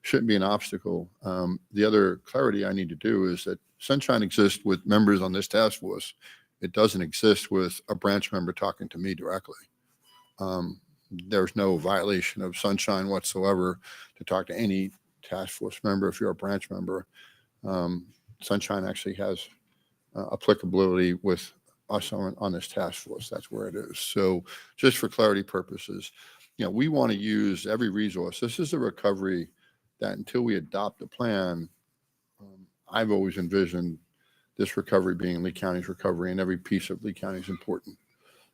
shouldn't be an obstacle. The other clarity I need to do is that Sunshine exists with members on this task force. It doesn't exist with a branch member talking to me directly. There's no violation of Sunshine whatsoever to talk to any task force member if you're a branch member. Sunshine actually has applicability with us on this task force. That's where it is. So just for clarity purposes, we want to use every resource. This is a recovery that until we adopt a plan, I've always envisioned this recovery being Lee County's recovery, and every piece of Lee County is important.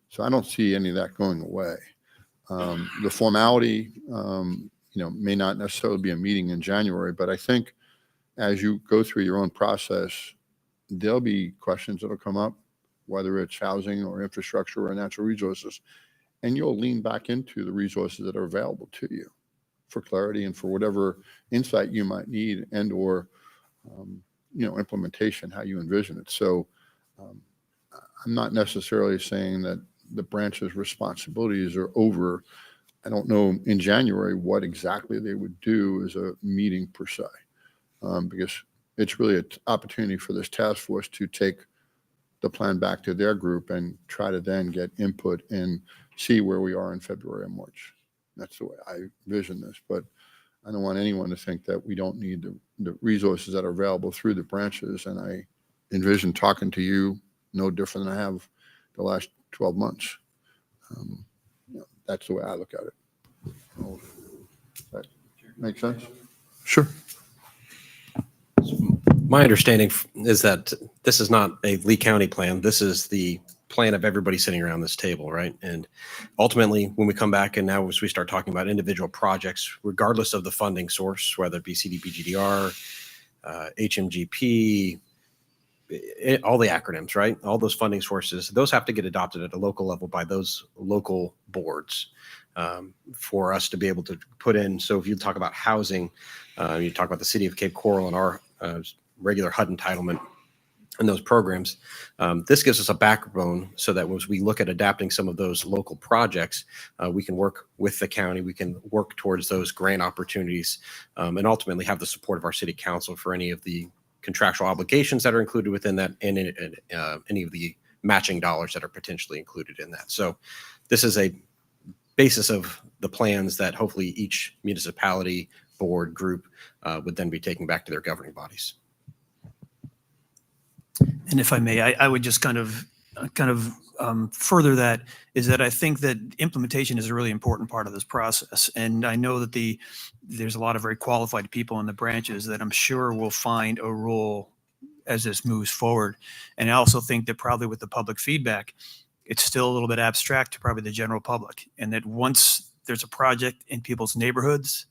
So I don't see any of that going away. The formality, may not necessarily be a meeting in January, but I think as you go through your own process, there'll be questions that'll come up, whether it's housing or infrastructure or natural resources, and you'll lean back into the resources that are available to you for clarity and for whatever insight you might need and or implementation, how you envision it. So I'm not necessarily saying that the branch's responsibilities are over. I don't know in January what exactly they would do as a meeting per se, because it's really an opportunity for this task force to take the plan back to their group and try to then get input and see where we are in February and March. That's the way I envision this, but I don't want anyone to think that we don't need the resources that are available through the branches. And I envision talking to you no different than I have the last 12 months. That's the way I look at it. That make sense? Sure. My understanding is that this is not a Lee County plan. This is the plan of everybody sitting around this table, right? And ultimately, when we come back and now as we start talking about individual projects, regardless of the funding source, whether it be CDBGDR, HMGP, all the acronyms, right? All those funding sources, those have to get adopted at a local level by those local boards for us to be able to put in. So if you talk about housing, you talk about the city of Cape Coral and our regular HUD entitlement and those programs, this gives us a backbone so that as we look at adapting some of those local projects, we can work with the county, we can work towards those grant opportunities, and ultimately have the support of our city council for any of the contractual obligations that are included within that and any of the matching dollars that are potentially included in that. So this is a basis of the plans that hopefully each municipality, board, group would then be taking back to their governing bodies. And if I may, I would just kind of further that is that I think that implementation is a really important part of this process. And I know that there's a lot of very qualified people in the branches that I'm sure will find a role as this moves forward. And I also think that probably with the public feedback, it's still a little bit abstract to probably the general public. And that once there's a project in people's neighborhoods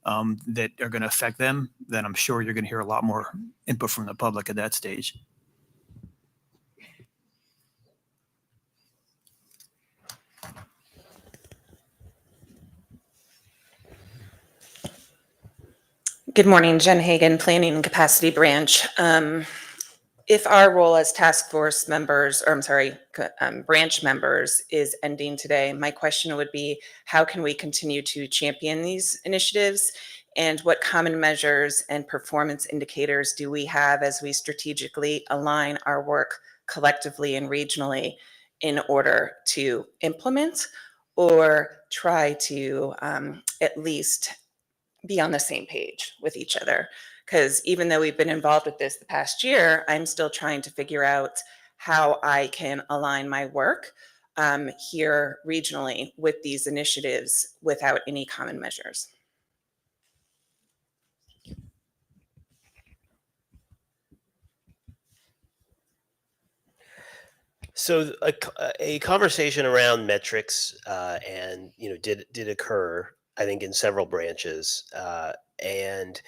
that are going to affect them, then I'm sure you're going to hear a lot more input from the public at that stage. Good morning, Jen Hagan, Planning and Capacity Branch. If our role as task force members, or I'm sorry, branch members is ending today, my question would be, how can we continue to champion these initiatives? And what common measures and performance indicators do we have as we strategically align our work collectively and regionally in order to implement or try to at least be on the same page with each other? Because even though we've been involved with this the past year, I'm still trying to figure out how I can align my work here regionally with these initiatives without any common measures. So a conversation around metrics and did occur, I think, in several branches. And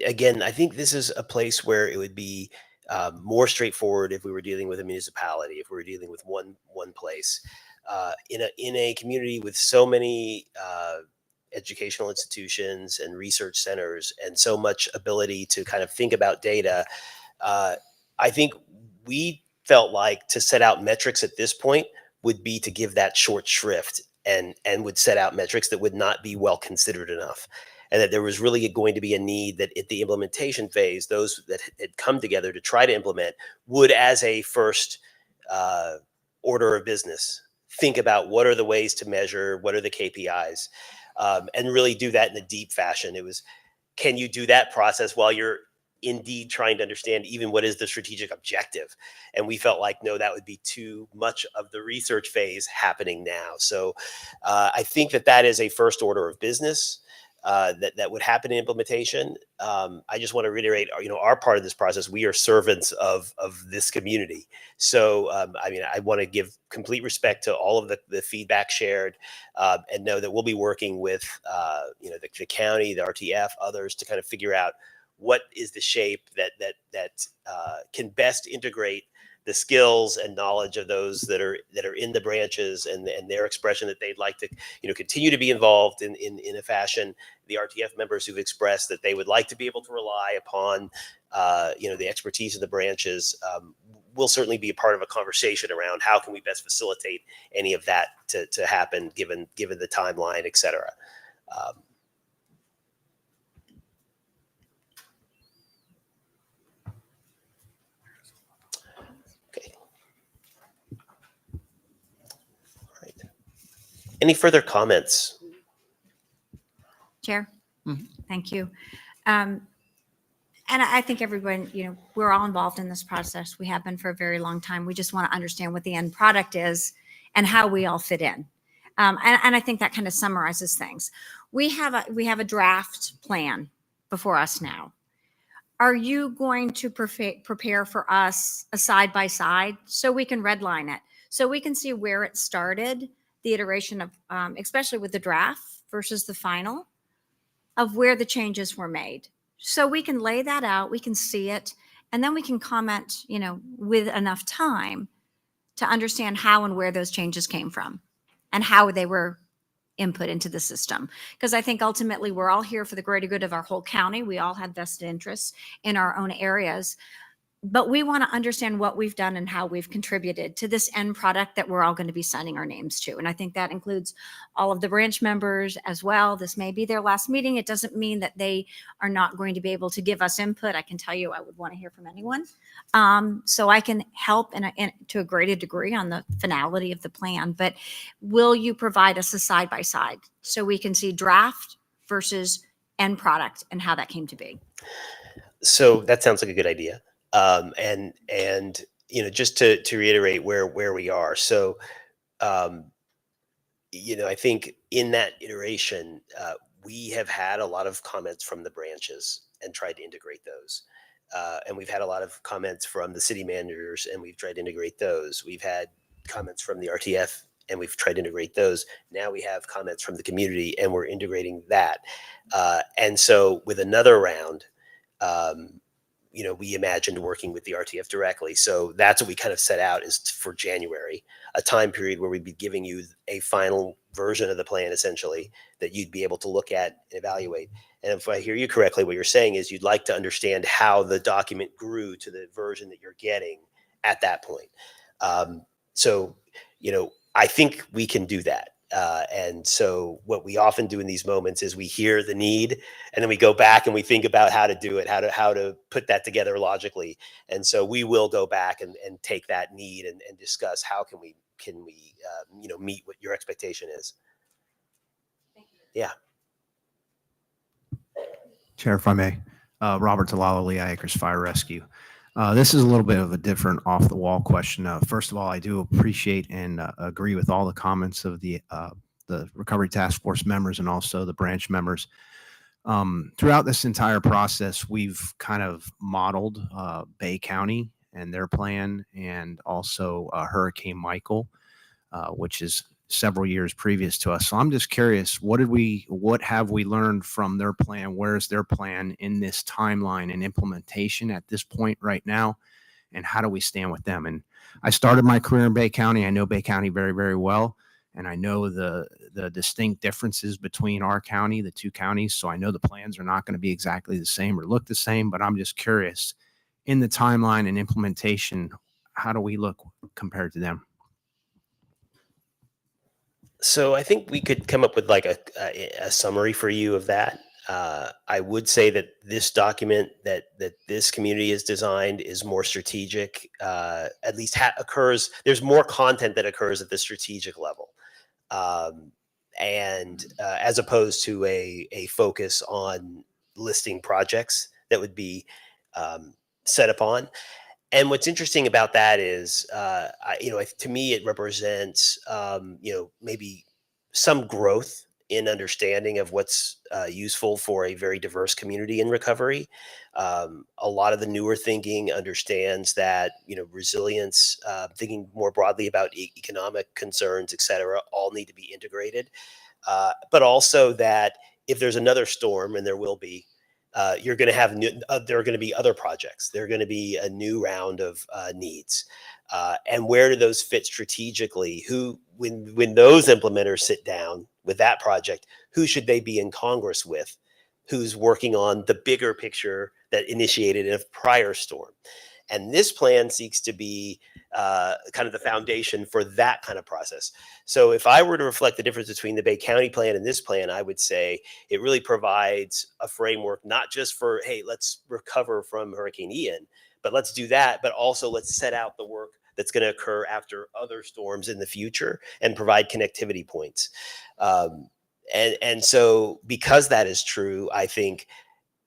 again, I think this is a place where it would be more straightforward if we were dealing with a municipality, if we were dealing with one place. In a community with so many educational institutions and research centers and so much ability to kind of think about data, I think we felt like to set out metrics at this point would be to give that short shrift and would set out metrics that would not be well considered enough. And that there was really going to be a need that at the implementation phase, those that had come together to try to implement would, as a first order of business, think about what are the ways to measure, what are the KPIs, and really do that in a deep fashion. It was, can you do that process while you're indeed trying to understand even what is the strategic objective? And we felt like, no, that would be too much of the research phase happening now. So I think that that is a first order of business that would happen in implementation. I just want to reiterate, our part of this process, we are servants of this community. So, I want to give complete respect to all of the feedback shared, and know that we'll be working with, the county, the RTF, others to kind of figure out what is the shape that can best integrate the skills and knowledge of those that are in the branches and their expression that they'd like to continue to be involved in a fashion. The RTF members who've expressed that they would like to be able to rely upon the expertise of the branches will certainly be a part of a conversation around how can we best facilitate any of that to happen given the timeline, et cetera. Any further comments? Chair? Thank you. And I think everyone, we're all involved in this process. We have been for a very long time. We just want to understand what the end product is and how we all fit in. And I think that kind of summarizes things. We have a draft plan before us now. Are you going to prepare for us a side-by-side so we can redline it, so we can see where it started, the iteration of, especially with the draft versus the final, of where the changes were made. So we can lay that out, we can see it, and then we can comment, with enough time to understand how and where those changes came from and how they were input into the system. Because I think ultimately we're all here for the greater good of our whole county. We all have vested interests in our own areas. But we want to understand what we've done and how we've contributed to this end product that we're all going to be signing our names to. And I think that includes all of the branch members as well. This may be their last meeting. It doesn't mean that they are not going to be able to give us input. I can tell you I would want to hear from anyone. So I can help to a greater degree on the finality of the plan. But will you provide us a side-by-side so we can see draft versus end product and how that came to be? So that sounds like a good idea. And just to reiterate where we are. So, I think in that iteration, we have had a lot of comments from the branches and tried to integrate those. And we've had a lot of comments from the city managers and we've tried to integrate those. We've had comments from the RTF and we've tried to integrate those. Now we have comments from the community and we're integrating that. And so with another round, we imagined working with the RTF directly. So that's what we kind of set out is for January, a time period where we'd be giving you a final version of the plan, essentially, that you'd be able to look at and evaluate. And if I hear you correctly, what you're saying is you'd like to understand how the document grew to the version that you're getting at that point. I think we can do that. And so what we often do in these moments is we hear the need and then we go back and we think about how to do it, how to put that together logically. And so we will go back and take that need and discuss how can we meet what your expectation is. Yeah. Chair, if I may, Robert Talala, Lehigh Acres Fire Rescue. This is a little bit of a different off-the-wall question. First of all, I do appreciate and agree with all the comments of the Recovery Task Force members and also the branch members. Throughout this entire process, we've kind of modeled Bay County and their plan, and also Hurricane Michael, which is several years previous to us. So I'm just curious, what have we learned from their plan? Where's their plan in this timeline and implementation at this point right now? And how do we stand with them? And I started my career in Bay County. I know Bay County very, very well. And I know the distinct differences between our county, the two counties. So I know the plans are not going to be exactly the same or look the same, but I'm just curious in the timeline and implementation, how do we look compared to them? So I think we could come up with like a summary for you of that. I would say that this document that this community is designed is more strategic. At least occurs. There's more content that occurs at the strategic level, and as opposed to a focus on listing projects that would be set upon. And what's interesting about that is, to me, it represents, maybe some growth in understanding of what's useful for a very diverse community in recovery. A lot of the newer thinking understands that, resilience, thinking more broadly about economic concerns, et cetera, all need to be integrated. But also that if there's another storm, and there will be, you're going to have there are going to be other projects. There are going to be a new round of needs, and where do those fit strategically? When those implementers sit down with that project, who should they be in Congress with? Who's working on the bigger picture that initiated a prior storm? And this plan seeks to be kind of the foundation for that kind of process. So if I were to reflect the difference between the Bay County plan and this plan, I would say it really provides a framework, not just for, hey, let's recover from Hurricane Ian, but let's do that, but also let's set out the work that's going to occur after other storms in the future and provide connectivity points. And so because that is true, I think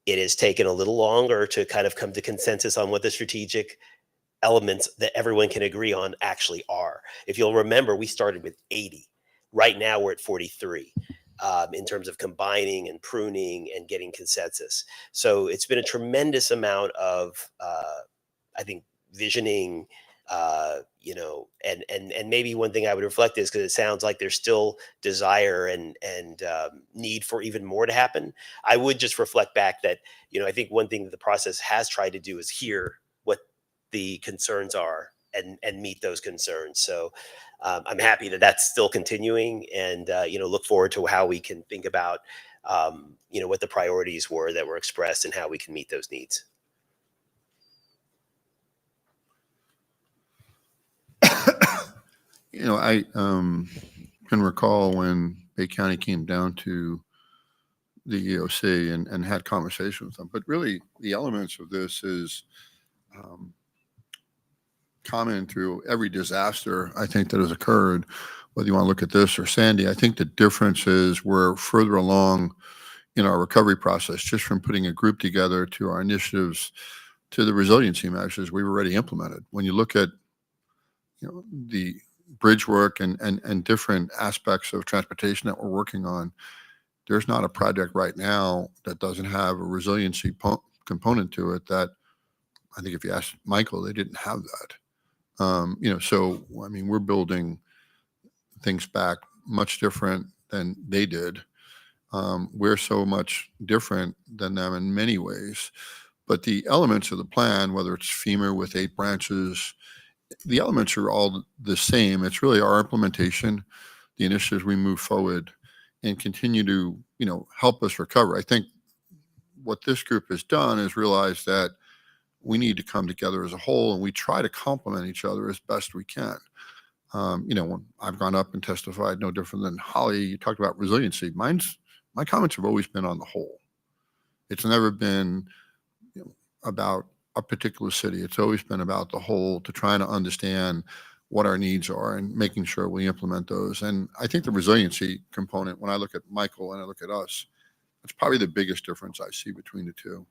it has taken a little longer to kind of come to consensus on what the strategic elements that everyone can agree on actually are. If you'll remember, we started with 80. Right now we're at 43 in terms of combining and pruning and getting consensus. So it's been a tremendous amount of, I think, visioning, and maybe one thing I would reflect is, because it sounds like there's still desire and need for even more to happen. I would just reflect back that, I think one thing that the process has tried to do is hear what the concerns are and meet those concerns. So I'm happy that that's still continuing, and look forward to how we can think about what the priorities were that were expressed and how we can meet those needs. I can recall when Bay County came down to the EOC and had conversations with them. But really, the elements of this is common through every disaster, I think, that has occurred, whether you want to look at this or Sandy. I think the difference is we're further along in our recovery process, just from putting a group together to our initiatives to the resiliency measures we've already implemented. When you look at the bridge work and different aspects of transportation that we're working on, there's not a project right now that doesn't have a resiliency component to it that I think if you ask Michael, they didn't have that. So, I mean, we're building things back much different than they did. We're so much different than them in many ways. But the elements of the plan, whether it's FEMA with 8 branches, the elements are all the same. It's really our implementation, the initiatives we move forward and continue to, help us recover. I think what this group has done is realize that we need to come together as a whole, and we try to complement each other as best we can. When I've gone up and testified, no different than Holly, you talked about resiliency. My comments have always been on the whole. It's never been about a particular city. It's always been about the whole, to try to understand what our needs are and making sure we implement those. And I think the resiliency component, when I look at Michael and I look at us, that's probably the biggest difference I see between the two.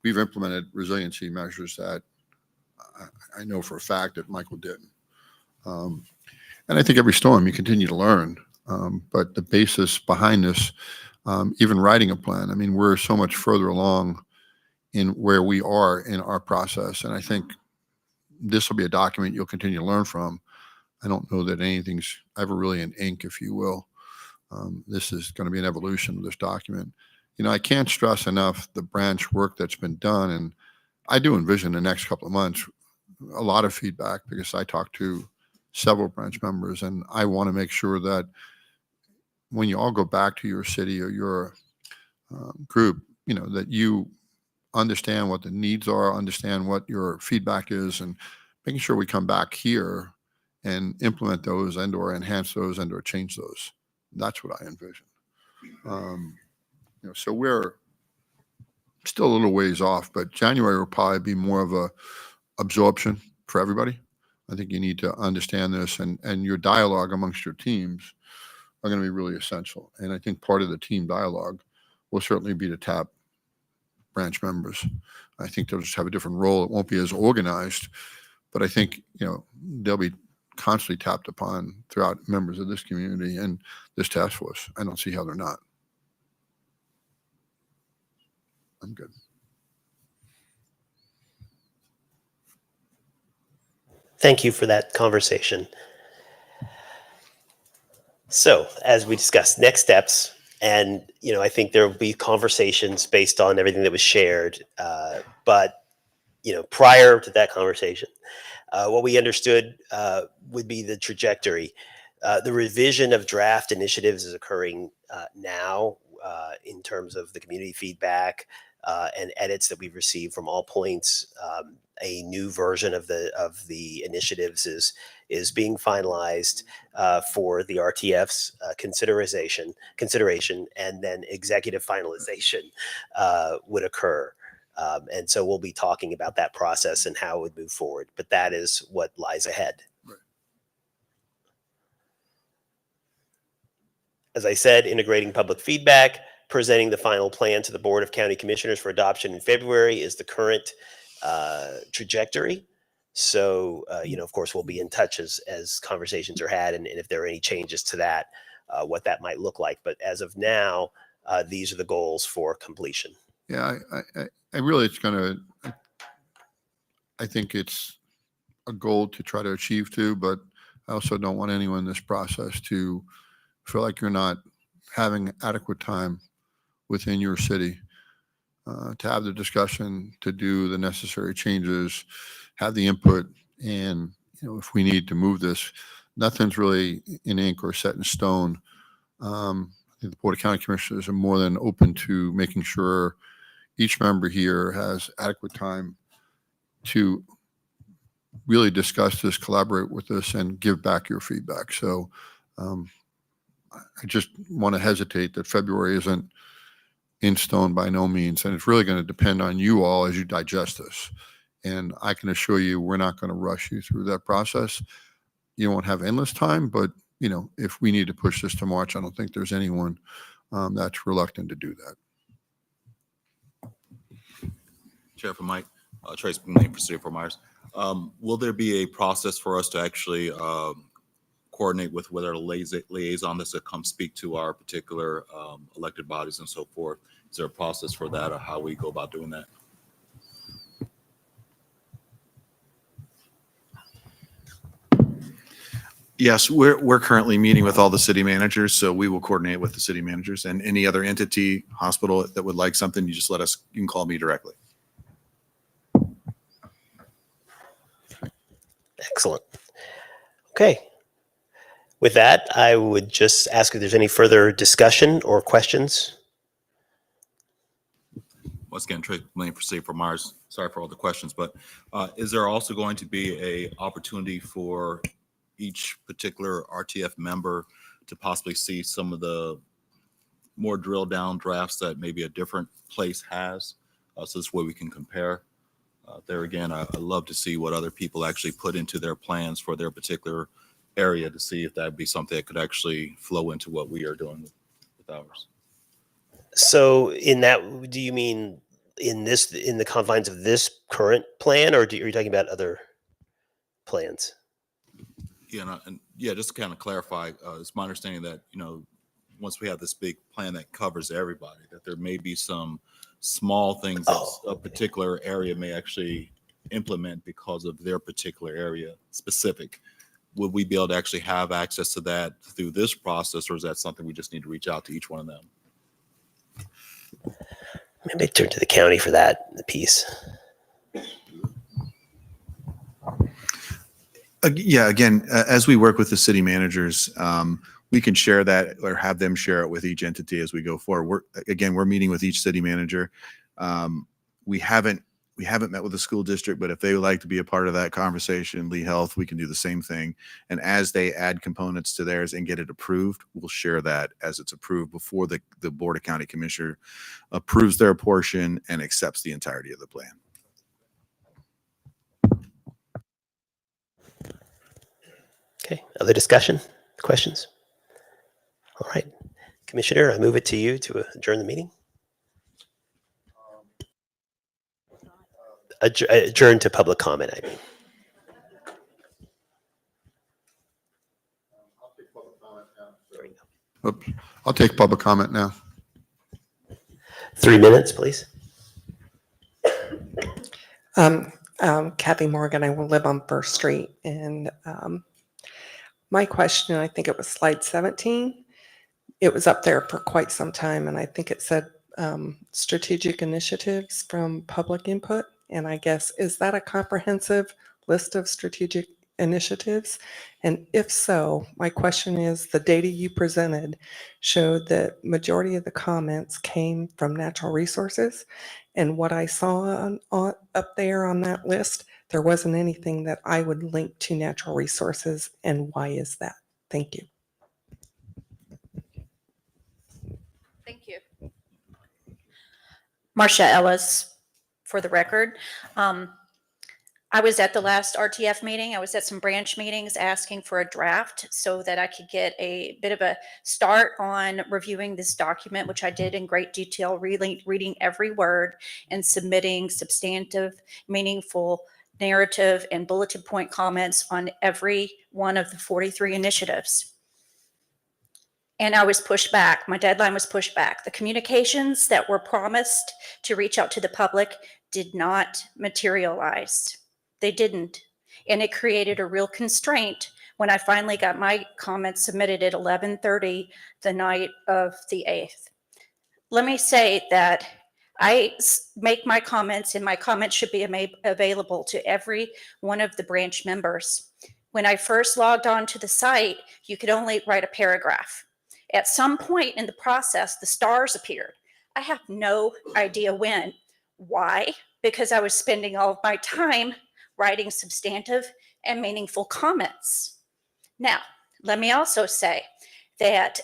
We've implemented resiliency measures that I know for a fact that Michael didn't. And I think every storm you continue to learn. But the basis behind this, even writing a plan, I mean, we're so much further along in where we are in our process. And I think this will be a document you'll continue to learn from. I don't know that anything's ever really in ink, if you will. This is going to be an evolution of this document. I can't stress enough the branch work that's been done. And I do envision the next couple of months a lot of feedback, because I talked to several branch members, and I want to make sure that when you all go back to your city or your group, that you understand what the needs are, understand what your feedback is, and making sure we come back here and implement those and or enhance those and or change those. That's what I envision. So we're still a little ways off, but January will probably be more of a absorption for everybody. I think you need to understand this, and your dialogue amongst your teams are going to be really essential. And I think part of the team dialogue will certainly be to tap branch members. I think they'll just have a different role. It won't be as organized, but I think, they'll be constantly tapped upon throughout members of this community and this task force. I don't see how they're not. I'm good. Thank you for that conversation. So, as we discussed, next steps, and I think there will be conversations based on everything that was shared. But prior to that conversation, what we understood would be the trajectory. The revision of draft initiatives is occurring now in terms of the community feedback and edits that we've received from all points. A new version of the initiatives is being finalized for the RTF's consideration, and then executive finalization would occur. And so we'll be talking about that process and how it would move forward. But that is what lies ahead. Right. As I said, integrating public feedback, presenting the final plan to the Board of County Commissioners for adoption in February is the current trajectory. So, of course, we'll be in touch as conversations are had, and if there are any changes to that, what that might look like. But as of now, these are the goals for completion. Yeah, I really, I think it's a goal to try to achieve too, but I also don't want anyone in this process to feel like you're not having adequate time within your city to have the discussion, to do the necessary changes, have the input. And, if we need to move this, nothing's really in ink or set in stone. I think the Board of County Commissioners are more than open to making sure each member here has adequate time to really discuss this, collaborate with us, and give back your feedback. So I just want to hesitate that February isn't in stone by no means. And it's really going to depend on you all as you digest this. And I can assure you, we're not going to rush you through that process. You won't have endless time, but if we need to push this to March, I don't think there's anyone that's reluctant to do that. Chair for Mike, Trace McMillan for City of Fort Myers. Will there be a process for us to actually coordinate with whether a liaison that's to come speak to our particular elected bodies and so forth? Is there a process for that, or how we go about doing that? Yes, we're currently meeting with all the city managers, so we will coordinate with the city managers, and any other entity, hospital that would like something, you can call me directly. Excellent. Okay. With that, I would just ask if there's any further discussion or questions. Once again, Trace McMillan for City of Fort Myers. Sorry for all the questions, but is there also going to be a opportunity for each particular RTF member to possibly see some of the more drilled down drafts that maybe a different place has? So this way we can compare. There again, I love to see what other people actually put into their plans for their particular area, to see if that'd be something that could actually flow into what we are doing with ours. So in that, do you mean in the confines of this current plan, or are you talking about other plans? Yeah, and just to kind of clarify, it's my understanding that, once we have this big plan that covers everybody, that there may be some small things that a particular area may actually implement because of their particular area specific. Would we be able to actually have access to that through this process, or is that something we just need to reach out to each one of them? Maybe turn to the county for that piece. Yeah, again, as we work with the city managers, we can share that or have them share it with each entity as we go forward. We're meeting with each city manager. We haven't we haven't met with the school district, but if they would like to be a part of that conversation, Lee Health, we can do the same thing. And as they add components to theirs and get it approved, we'll share that as it's approved before the Board of County Commissioner approves their portion and accepts the entirety of the plan. Okay, other discussion, questions? All right, Commissioner, I move it to you to adjourn the meeting. Adjourn to public comment, I mean. Oops. I'll take public comment now. 3 minutes, please. Kathy Morgan, I will live on First Street. And my question, I think it was slide 17. It was up there for quite some time. And I think it said strategic initiatives from public input. And I guess, is that a comprehensive list of strategic initiatives? And if so, my question is, the data you presented showed that majority of the comments came from natural resources. And what I saw up there on that list, there wasn't anything that I would link to natural resources. And why is that? Thank you. Thank you. Marcia Ellis, for the record. I was at the last RTF meeting. I was at some branch meetings asking for a draft so that I could get a bit of a start on reviewing this document, which I did in great detail, reading every word and submitting substantive, meaningful narrative and bulletin point comments on every one of the 43 initiatives. And I was pushed back. My deadline was pushed back. The communications that were promised to reach out to the public did not materialize. They didn't. And it created a real constraint when I finally got my comments submitted at 11:30 the night of the 8th. Let me say that I make my comments, and my comments should be available to every one of the branch members. When I first logged on to the site, you could only write a paragraph. At some point in the process, the stars appeared. I have no idea when. Why? Because I was spending all of my time writing substantive and meaningful comments. Now, let me also say that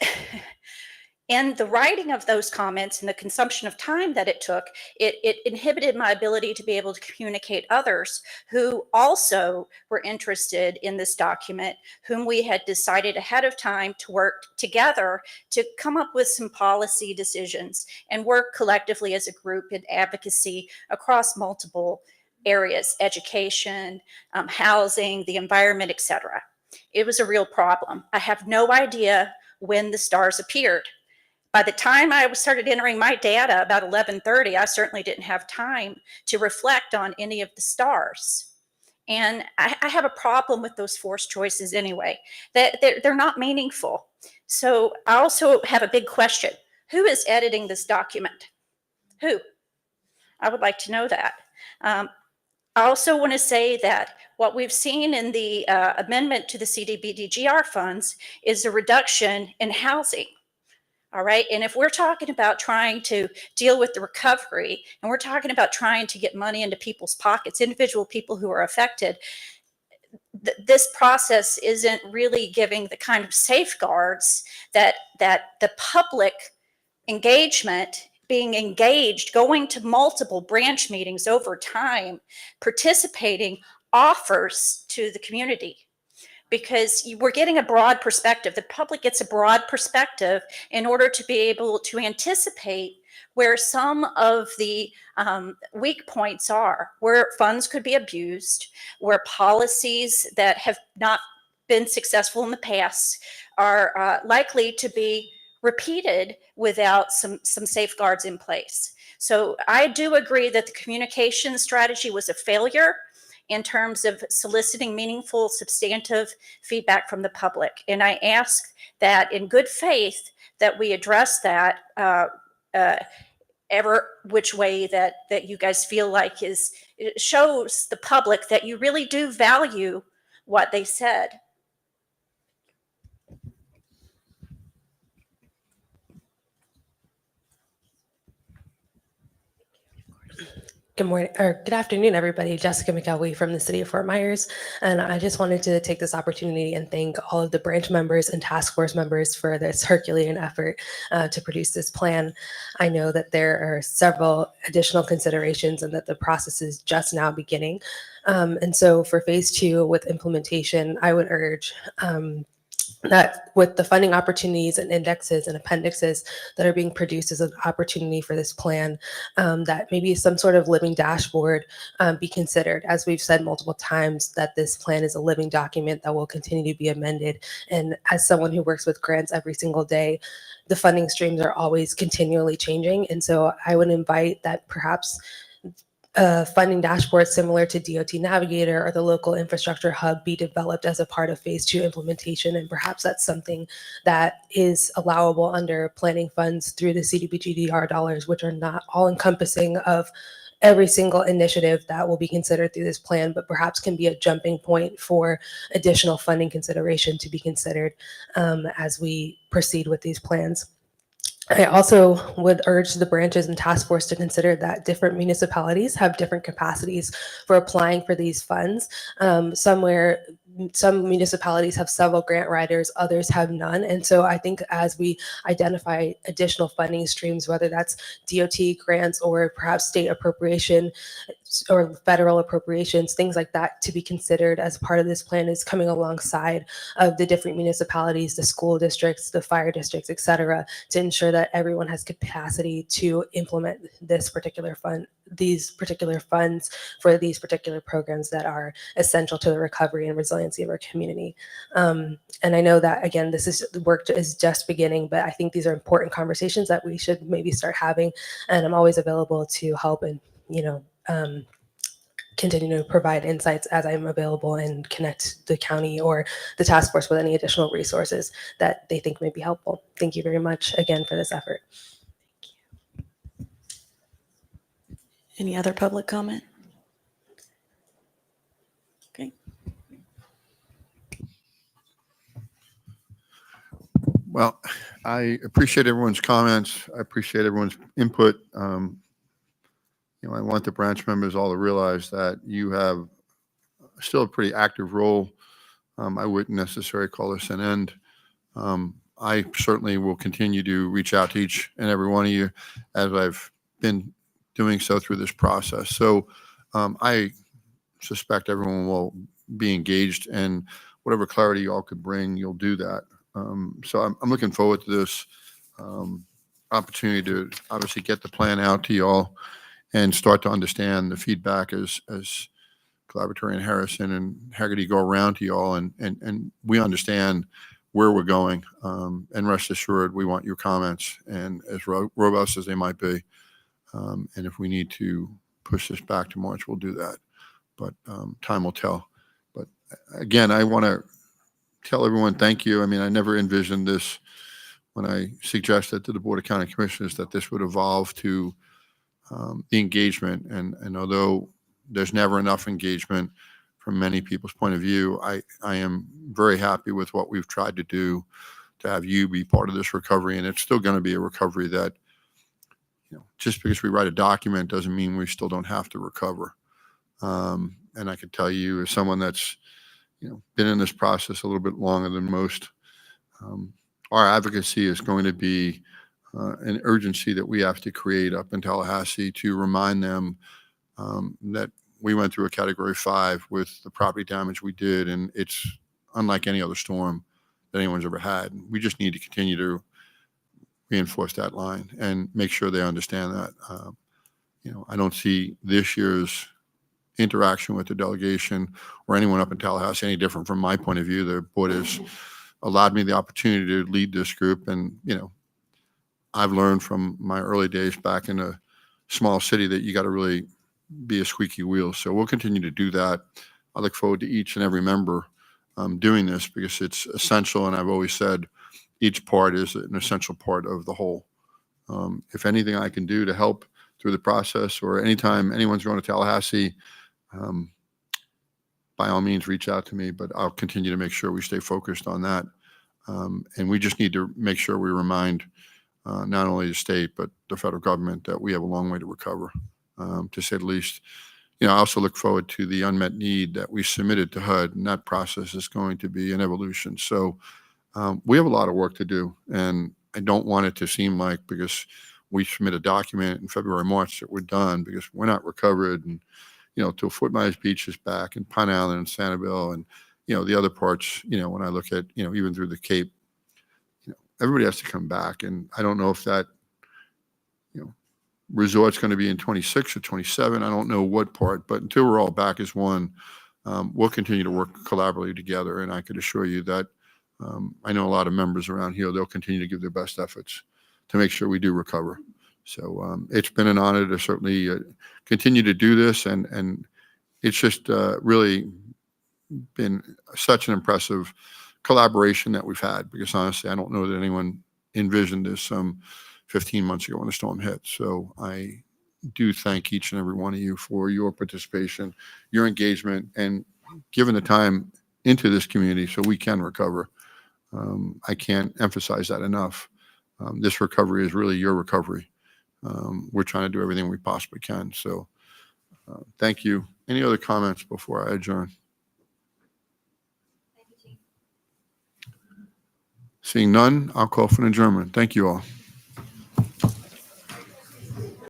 in the writing of those comments and the consumption of time that it took, it inhibited my ability to be able to communicate others who also were interested in this document, whom we had decided ahead of time to work together to come up with some policy decisions and work collectively as a group in advocacy across multiple areas: education, housing, the environment, etc. It was a real problem. I have no idea when the stars appeared. By the time I started entering my data about 11:30, I certainly didn't have time to reflect on any of the stars. And I have a problem with those forced choices anyway. They're not meaningful. So I also have a big question. Who is editing this document? Who? I would like to know that. I also want to say that what we've seen in the amendment to the CDBG-GR funds is a reduction in housing. All right. And if we're talking about trying to deal with the recovery, and we're talking about trying to get money into people's pockets, individual people who are affected, this process isn't really giving the kind of safeguards that the public engagement, being engaged, going to multiple branch meetings over time, participating, offers to the community. Because we're getting a broad perspective. The public gets a broad perspective in order to be able to anticipate where some of the weak points are, where funds could be abused, where policies that have not been successful in the past are likely to be repeated without some safeguards in place. So I do agree that the communication strategy was a failure in terms of soliciting meaningful, substantive feedback from the public. And I ask that in good faith that we address that ever which way that you guys feel like it shows the public that you really do value what they said. Good morning or good afternoon, everybody. Jessica McElwee from the city of Fort Myers. And I just wanted to take this opportunity and thank all of the branch members and task force members for this Herculean effort to produce this plan. I know that there are several additional considerations and that the process is just now beginning. And so for phase 2 with implementation, I would urge that with the funding opportunities and indexes and appendixes that are being produced as an opportunity for this plan, that maybe some sort of living dashboard be considered. As we've said multiple times, that this plan is a living document that will continue to be amended. And as someone who works with grants every single day, the funding streams are always continually changing. And so I would invite that perhaps a funding dashboard similar to DOT Navigator or the local infrastructure hub be developed as a part of phase 2 implementation. And perhaps that's something that is allowable under planning funds through the CDBG-DR dollars, which are not all encompassing of every single initiative that will be considered through this plan, but perhaps can be a jumping point for additional funding consideration to be considered as we proceed with these plans. I also would urge the branches and task force to consider that different municipalities have different capacities for applying for these funds. Some municipalities have several grant writers, others have none. And so I think as we identify additional funding streams, whether that's DOT grants or perhaps state appropriation or federal appropriations, things like that to be considered as part of this plan is coming alongside of the different municipalities, the school districts, the fire districts, et cetera, to ensure that everyone has capacity to implement this particular fund, these particular funds for these particular programs that are essential to the recovery and resiliency of our community. And I know that, again, the work is just beginning, but I think these are important conversations that we should maybe start having. And I'm always available to help and, continue to provide insights as I'm available and connect the county or the task force with any additional resources that they think may be helpful. Thank you very much again for this effort. Any other public comment? Okay. Well, I appreciate everyone's comments. I appreciate everyone's input. I want the branch members all to realize that you have still a pretty active role. I wouldn't necessarily call this an end. I certainly will continue to reach out to each and every one of you as I've been doing so through this process. So I suspect everyone will be engaged, and whatever clarity you all could bring, you'll do that. So I'm looking forward to this opportunity to obviously get the plan out to you all and start to understand the feedback as Collaboratory and Harrison and Haggerty go around to you all, and we understand where we're going. And rest assured, we want your comments, and as robust as they might be. And if we need to push this back to March, we'll do that. But time will tell. But again, I want to tell everyone thank you. I mean, I never envisioned this when I suggested to the Board of County Commissioners that this would evolve to the engagement. And although there's never enough engagement from many people's point of view, I am very happy with what we've tried to do to have you be part of this recovery. And it's still going to be a recovery that, just because we write a document doesn't mean we still don't have to recover. And I can tell you, as someone that's, been in this process a little bit longer than most, our advocacy is going to be an urgency that we have to create up in Tallahassee to remind them that we went through a Category 5 with the property damage we did, and it's unlike any other storm that anyone's ever had. We just need to continue to reinforce that line and make sure they understand that. I don't see this year's interaction with the delegation or anyone up in Tallahassee any different from my point of view. The board has allowed me the opportunity to lead this group, and I've learned from my early days back in a small city that you got to really be a squeaky wheel. So we'll continue to do that. I look forward to each and every member doing this because it's essential. And I've always said each part is an essential part of the whole. If anything I can do to help through the process, or anytime anyone's going to Tallahassee, by all means, reach out to me, but I'll continue to make sure we stay focused on that. And we just need to make sure we remind not only the state, but the federal government that we have a long way to recover. to say the least. You know, I also look forward to the unmet need that we submitted to HUD, and that process is going to be an evolution. So we have a lot of work to do, and I don't want it to seem like because we submit a document in February, March that we're done, because we're not recovered. And, you know, till Fort Myers Beach is back, and Pine Island and Sanibel, and, you know, the other parts, you know, when I look at, you know, even through the Cape, you know, everybody has to come back. And I don't know if that, you know, resort's going to be in 26 or 27. I don't know what part, but until we're all back as one, we'll continue to work collaboratively together. And I could assure you that I know a lot of members around here, they'll continue to give their best efforts to make sure we do recover. So it's been an honor to certainly continue to do this. And it's just really been such an impressive collaboration that we've had, because honestly, I don't know that anyone envisioned this some 15 months ago when the storm hit. So I do thank each and every one of you for your participation, your engagement, and giving the time into this community so we can recover. I can't emphasize that enough. This recovery is really your recovery. We're trying to do everything we possibly can. So thank you. Any other comments before I adjourn? Seeing none, I'll call for an adjournment. Thank you all.